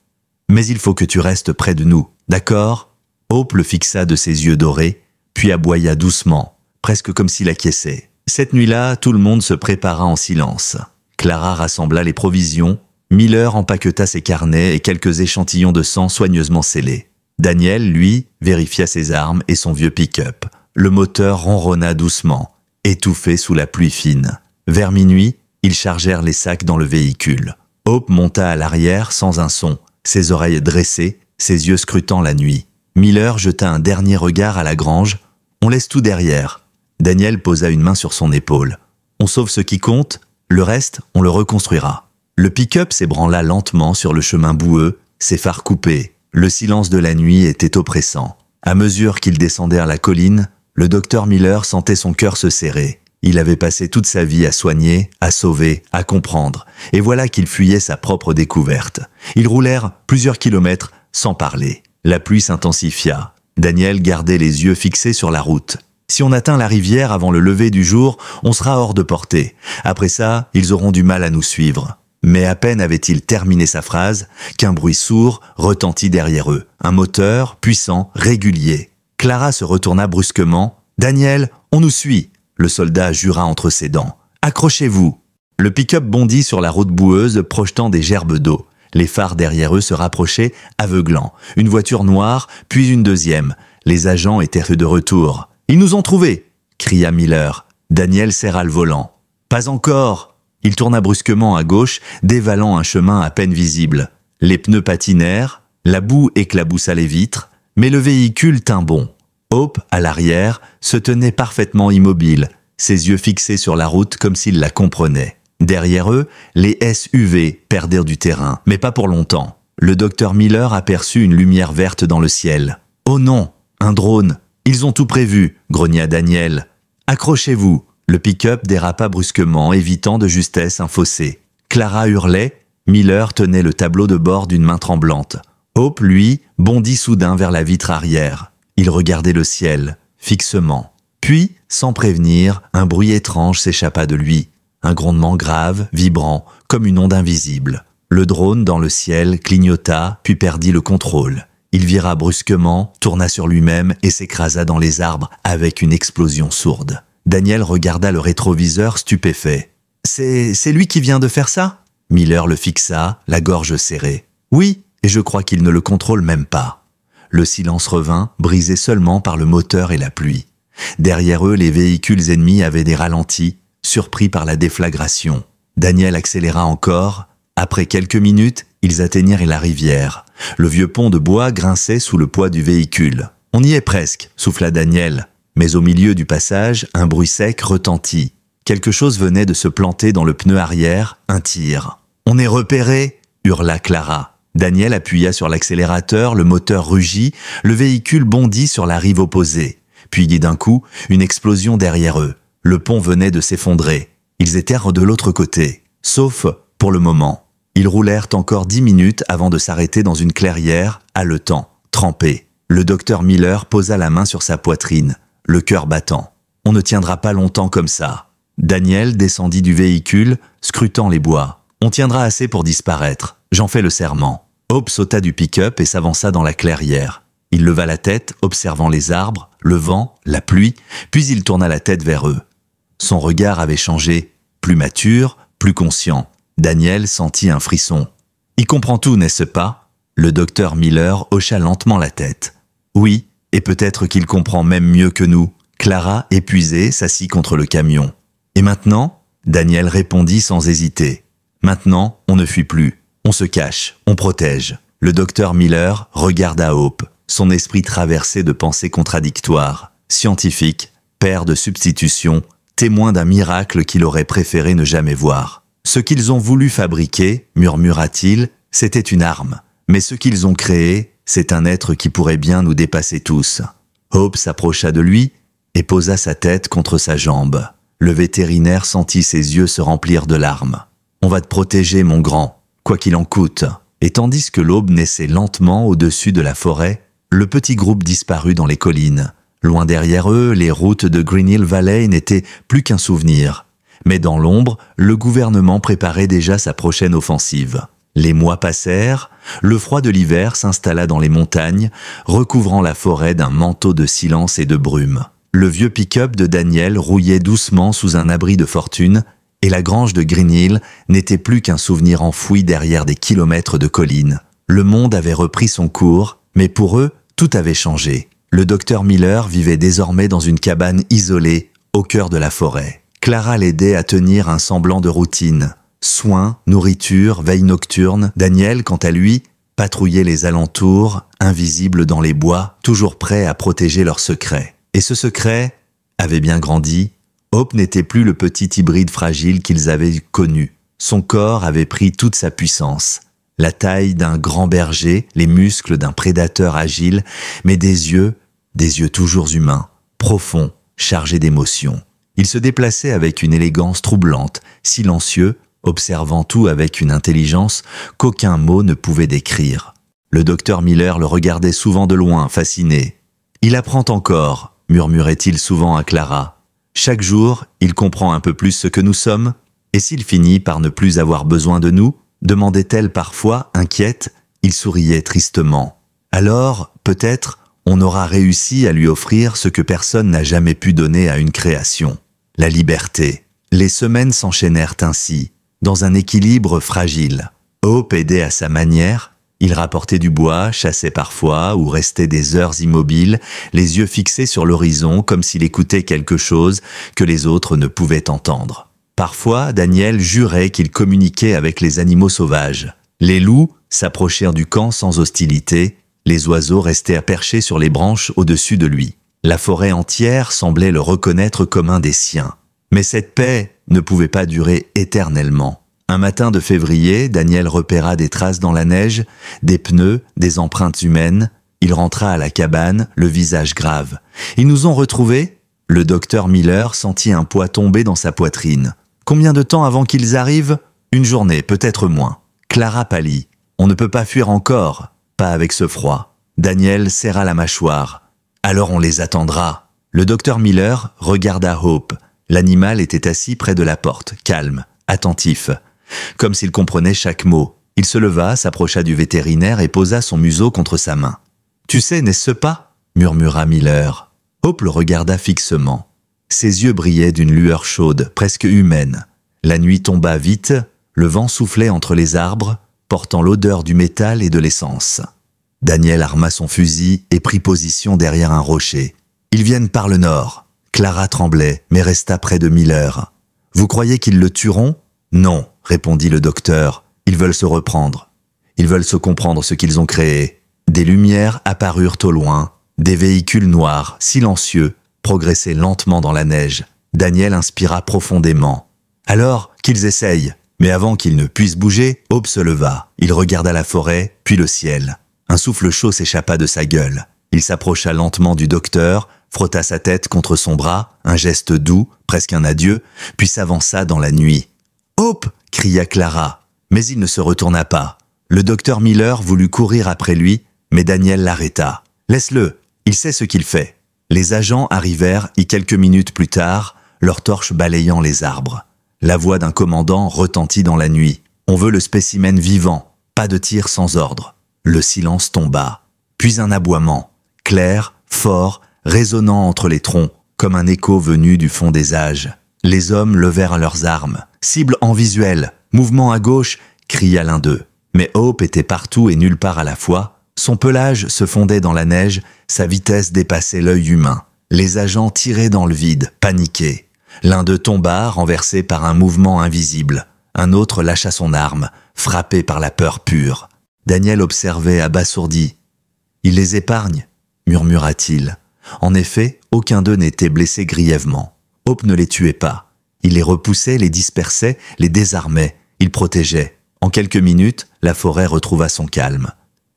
mais il faut que tu restes près de nous, d'accord ?» Hope le fixa de ses yeux dorés, puis aboya doucement, presque comme s'il acquiesçait. Cette nuit-là, tout le monde se prépara en silence. Clara rassembla les provisions, Miller empaqueta ses carnets et quelques échantillons de sang soigneusement scellés. Daniel, lui, vérifia ses armes et son vieux pick-up. Le moteur ronronna doucement, étouffé sous la pluie fine. Vers minuit, ils chargèrent les sacs dans le véhicule. Hope monta à l'arrière sans un son, ses oreilles dressées, ses yeux scrutant la nuit. Miller jeta un dernier regard à la grange. On laisse tout derrière. Daniel posa une main sur son épaule. On sauve ce qui compte, le reste, on le reconstruira. Le pick-up s'ébranla lentement sur le chemin boueux, ses phares coupés. Le silence de la nuit était oppressant. À mesure qu'ils descendèrent la colline, le docteur Miller sentait son cœur se serrer. Il avait passé toute sa vie à soigner, à sauver, à comprendre. Et voilà qu'il fuyait sa propre découverte. Ils roulèrent plusieurs kilomètres sans parler. La pluie s'intensifia. Daniel gardait les yeux fixés sur la route. Si on atteint la rivière avant le lever du jour, on sera hors de portée. Après ça, ils auront du mal à nous suivre. Mais à peine avait-il terminé sa phrase qu'un bruit sourd retentit derrière eux. Un moteur puissant, régulier. Clara se retourna brusquement. « Daniel, on nous suit !» Le soldat jura entre ses dents. « Accrochez-vous !» Le pick-up bondit sur la route boueuse, projetant des gerbes d'eau. Les phares derrière eux se rapprochaient, aveuglants. Une voiture noire, puis une deuxième. Les agents étaient de retour. « Ils nous ont trouvés !» cria Miller. Daniel serra le volant. « Pas encore !» Il tourna brusquement à gauche, dévalant un chemin à peine visible. Les pneus patinèrent, la boue éclaboussa les vitres, mais le véhicule tint bon. Hope, à l'arrière, se tenait parfaitement immobile, ses yeux fixés sur la route comme s'il la comprenait. Derrière eux, les SUV perdirent du terrain, mais pas pour longtemps. Le docteur Miller aperçut une lumière verte dans le ciel. « Oh non, un drone ! Ils ont tout prévu !» grogna Daniel. « Accrochez-vous !» Le pick-up dérapa brusquement, évitant de justesse un fossé. Clara hurlait, Miller tenait le tableau de bord d'une main tremblante. Hope, lui, bondit soudain vers la vitre arrière. Il regardait le ciel, fixement. Puis, sans prévenir, un bruit étrange s'échappa de lui. Un grondement grave, vibrant, comme une onde invisible. Le drone, dans le ciel, clignota, puis perdit le contrôle. Il vira brusquement, tourna sur lui-même et s'écrasa dans les arbres avec une explosion sourde. Daniel regarda le rétroviseur stupéfait. « C'est lui qui vient de faire ça ?» Miller le fixa, la gorge serrée. « Oui, et je crois qu'il ne le contrôle même pas. » Le silence revint, brisé seulement par le moteur et la pluie. Derrière eux, les véhicules ennemis avaient des ralentis, surpris par la déflagration. Daniel accéléra encore. Après quelques minutes, ils atteignirent la rivière. Le vieux pont de bois grinçait sous le poids du véhicule. « On y est presque », souffla Daniel. Mais au milieu du passage, un bruit sec retentit. Quelque chose venait de se planter dans le pneu arrière, un tir. « On est repéré !» hurla Clara. Daniel appuya sur l'accélérateur, le moteur rugit, le véhicule bondit sur la rive opposée. Puis d'un coup, une explosion derrière eux. Le pont venait de s'effondrer. Ils étaient de l'autre côté. Sauf pour le moment. Ils roulèrent encore 10 minutes avant de s'arrêter dans une clairière, haletant, trempés. Le docteur Miller posa la main sur sa poitrine, le cœur battant. « On ne tiendra pas longtemps comme ça. » Daniel descendit du véhicule, scrutant les bois. « On tiendra assez pour disparaître. J'en fais le serment. » Hope sauta du pick-up et s'avança dans la clairière. Il leva la tête, observant les arbres, le vent, la pluie, puis il tourna la tête vers eux. Son regard avait changé, plus mature, plus conscient. Daniel sentit un frisson. « Il comprend tout, n'est-ce pas ?» Le docteur Miller hocha lentement la tête. « Oui, et peut-être qu'il comprend même mieux que nous. » Clara, épuisée, s'assit contre le camion. « Et maintenant ?» Daniel répondit sans hésiter. « Maintenant, on ne fuit plus. On se cache, on protège. » Le docteur Miller regarda Hope, son esprit traversé de pensées contradictoires. Scientifique, père de substitution, témoin d'un miracle qu'il aurait préféré ne jamais voir. « Ce qu'ils ont voulu fabriquer, murmura-t-il, c'était une arme. Mais ce qu'ils ont créé, c'est un être qui pourrait bien nous dépasser tous. » Hope s'approcha de lui et posa sa tête contre sa jambe. Le vétérinaire sentit ses yeux se remplir de larmes. « On va te protéger, mon grand, quoi qu'il en coûte. » Et tandis que l'aube naissait lentement au-dessus de la forêt, le petit groupe disparut dans les collines. Loin derrière eux, les routes de Green Hill Valley n'étaient plus qu'un souvenir. Mais dans l'ombre, le gouvernement préparait déjà sa prochaine offensive. Les mois passèrent, le froid de l'hiver s'installa dans les montagnes, recouvrant la forêt d'un manteau de silence et de brume. Le vieux pick-up de Daniel rouillait doucement sous un abri de fortune, et la grange de Green Hill n'était plus qu'un souvenir enfoui derrière des kilomètres de collines. Le monde avait repris son cours, mais pour eux, tout avait changé. Le docteur Miller vivait désormais dans une cabane isolée, au cœur de la forêt. Clara l'aidait à tenir un semblant de routine. Soins, nourriture, veille nocturne. Daniel, quant à lui, patrouillaient les alentours, invisibles dans les bois, toujours prêts à protéger leurs secrets. Et ce secret avait bien grandi. Hope n'était plus le petit hybride fragile qu'ils avaient connu. Son corps avait pris toute sa puissance. La taille d'un grand berger, les muscles d'un prédateur agile, mais des yeux toujours humains, profonds, chargés d'émotions. Il se déplaçait avec une élégance troublante, silencieux, observant tout avec une intelligence qu'aucun mot ne pouvait décrire. Le docteur Miller le regardait souvent de loin, fasciné. « Il apprend encore », murmurait-il souvent à Clara. « Chaque jour, il comprend un peu plus ce que nous sommes. Et s'il finit par ne plus avoir besoin de nous ?» demandait-elle parfois, inquiète. Il souriait tristement. « Alors, peut-être, on aura réussi à lui offrir ce que personne n'a jamais pu donner à une création. La liberté. » Les semaines s'enchaînèrent ainsi, dans un équilibre fragile. Hope aidait à sa manière. Il rapportait du bois, chassait parfois ou restait des heures immobile, les yeux fixés sur l'horizon comme s'il écoutait quelque chose que les autres ne pouvaient entendre. Parfois, Daniel jurait qu'il communiquait avec les animaux sauvages. Les loups s'approchèrent du camp sans hostilité, les oiseaux restaient perchés sur les branches au-dessus de lui. La forêt entière semblait le reconnaître comme un des siens. Mais cette paix ne pouvait pas durer éternellement. Un matin de février, Daniel repéra des traces dans la neige, des pneus, des empreintes humaines. Il rentra à la cabane, le visage grave. « Ils nous ont retrouvés ?» Le docteur Miller sentit un poids tomber dans sa poitrine. « Combien de temps avant qu'ils arrivent ? Une journée, peut-être moins. » Clara pâlit. « On ne peut pas fuir encore, pas avec ce froid. » Daniel serra la mâchoire. « Alors on les attendra. » Le docteur Miller regarda Hope. L'animal était assis près de la porte, calme, attentif, comme s'il comprenait chaque mot. Il se leva, s'approcha du vétérinaire et posa son museau contre sa main. « Tu sais, n'est-ce pas ?» murmura Miller. Hope le regarda fixement. Ses yeux brillaient d'une lueur chaude, presque humaine. La nuit tomba vite, le vent soufflait entre les arbres, portant l'odeur du métal et de l'essence. Daniel arma son fusil et prit position derrière un rocher. « Ils viennent par le nord. » Clara tremblait, mais resta près de Miller. « Vous croyez qu'ils le tueront ? » ?»« Non, » répondit le docteur. « Ils veulent se reprendre. Ils veulent se comprendre ce qu'ils ont créé. » Des lumières apparurent au loin. Des véhicules noirs, silencieux, progressaient lentement dans la neige. Daniel inspira profondément. « Alors, qu'ils essayent !» Mais avant qu'il ne puisse bouger, Hope se leva. Il regarda la forêt, puis le ciel. Un souffle chaud s'échappa de sa gueule. Il s'approcha lentement du docteur, frotta sa tête contre son bras, un geste doux, presque un adieu, puis s'avança dans la nuit. « Hope !» cria Clara. Mais il ne se retourna pas. Le docteur Miller voulut courir après lui, mais Daniel l'arrêta. « Laisse-le, il sait ce qu'il fait. » Les agents arrivèrent et quelques minutes plus tard, leurs torches balayant les arbres. La voix d'un commandant retentit dans la nuit. « On veut le spécimen vivant, pas de tir sans ordre. » Le silence tomba. Puis un aboiement, clair, fort, résonnant entre les troncs, comme un écho venu du fond des âges. Les hommes levèrent leurs armes. « Cible en visuel, mouvement à gauche !» cria l'un d'eux. Mais Hope était partout et nulle part à la fois. Son pelage se fondait dans la neige, sa vitesse dépassait l'œil humain. Les agents tiraient dans le vide, paniqués. L'un d'eux tomba, renversé par un mouvement invisible. Un autre lâcha son arme, frappé par la peur pure. Daniel observait abasourdi. « Il les épargne ?» murmura-t-il. En effet, aucun d'eux n'était blessé grièvement. Hope ne les tuait pas. Il les repoussait, les dispersait, les désarmait. Il protégeait. En quelques minutes, la forêt retrouva son calme.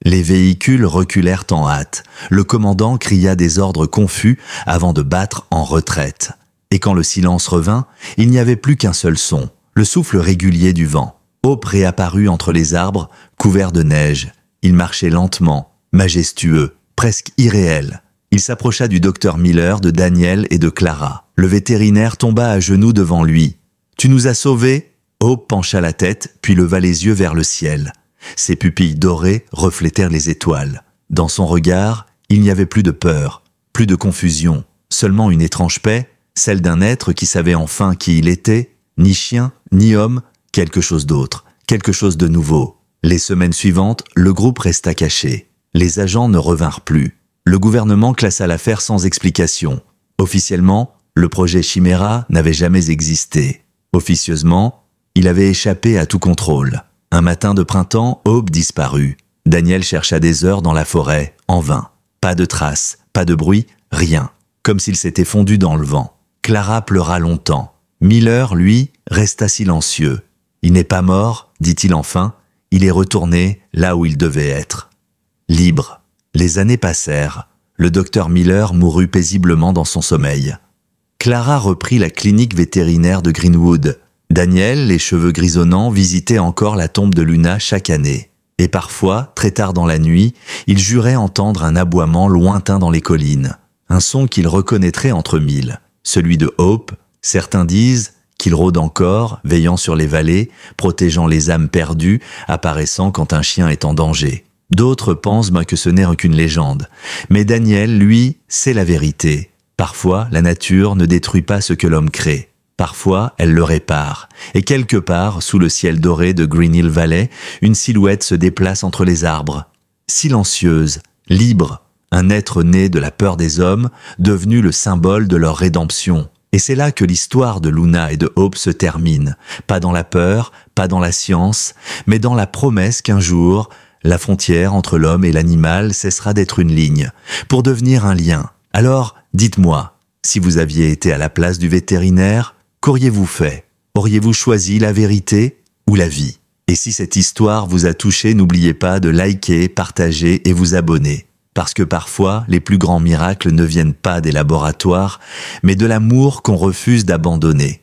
Les véhicules reculèrent en hâte. Le commandant cria des ordres confus avant de battre en retraite. Et quand le silence revint, il n'y avait plus qu'un seul son, le souffle régulier du vent. Hope réapparut entre les arbres, couvert de neige. Il marchait lentement, majestueux, presque irréel. Il s'approcha du docteur Miller, de Daniel et de Clara. Le vétérinaire tomba à genoux devant lui. « Tu nous as sauvés ?» Hope pencha la tête, puis leva les yeux vers le ciel. Ses pupilles dorées reflétèrent les étoiles. Dans son regard, il n'y avait plus de peur, plus de confusion, seulement une étrange paix, celle d'un être qui savait enfin qui il était, ni chien, ni homme, quelque chose d'autre, quelque chose de nouveau. Les semaines suivantes, le groupe resta caché. Les agents ne revinrent plus. Le gouvernement classa l'affaire sans explication. Officiellement, le projet Chimera n'avait jamais existé. Officieusement, il avait échappé à tout contrôle. Un matin de printemps, Hope disparut. Daniel chercha des heures dans la forêt, en vain. Pas de traces, pas de bruit, rien. Comme s'il s'était fondu dans le vent. Clara pleura longtemps. Miller, lui, resta silencieux. « Il n'est pas mort, dit-il enfin, il est retourné là où il devait être. » Libre. Les années passèrent. Le docteur Miller mourut paisiblement dans son sommeil. Clara reprit la clinique vétérinaire de Greenwood. Daniel, les cheveux grisonnants, visitait encore la tombe de Luna chaque année. Et parfois, très tard dans la nuit, il jurait entendre un aboiement lointain dans les collines. Un son qu'il reconnaîtrait entre mille. Celui de Hope, certains disent qu'il rôde encore, veillant sur les vallées, protégeant les âmes perdues, apparaissant quand un chien est en danger. D'autres pensent que ce n'est qu'une légende. Mais Daniel, lui, sait la vérité. Parfois, la nature ne détruit pas ce que l'homme crée. Parfois, elle le répare. Et quelque part, sous le ciel doré de Green Hill Valley, une silhouette se déplace entre les arbres. Silencieuse, libre, un être né de la peur des hommes, devenu le symbole de leur rédemption. Et c'est là que l'histoire de Luna et de Hope se termine. Pas dans la peur, pas dans la science, mais dans la promesse qu'un jour, la frontière entre l'homme et l'animal cessera d'être une ligne, pour devenir un lien. Alors, dites-moi, si vous aviez été à la place du vétérinaire, qu'auriez-vous fait? Auriez-vous choisi la vérité ou la vie? Et si cette histoire vous a touché, n'oubliez pas de liker, partager et vous abonner. Parce que parfois, les plus grands miracles ne viennent pas des laboratoires, mais de l'amour qu'on refuse d'abandonner.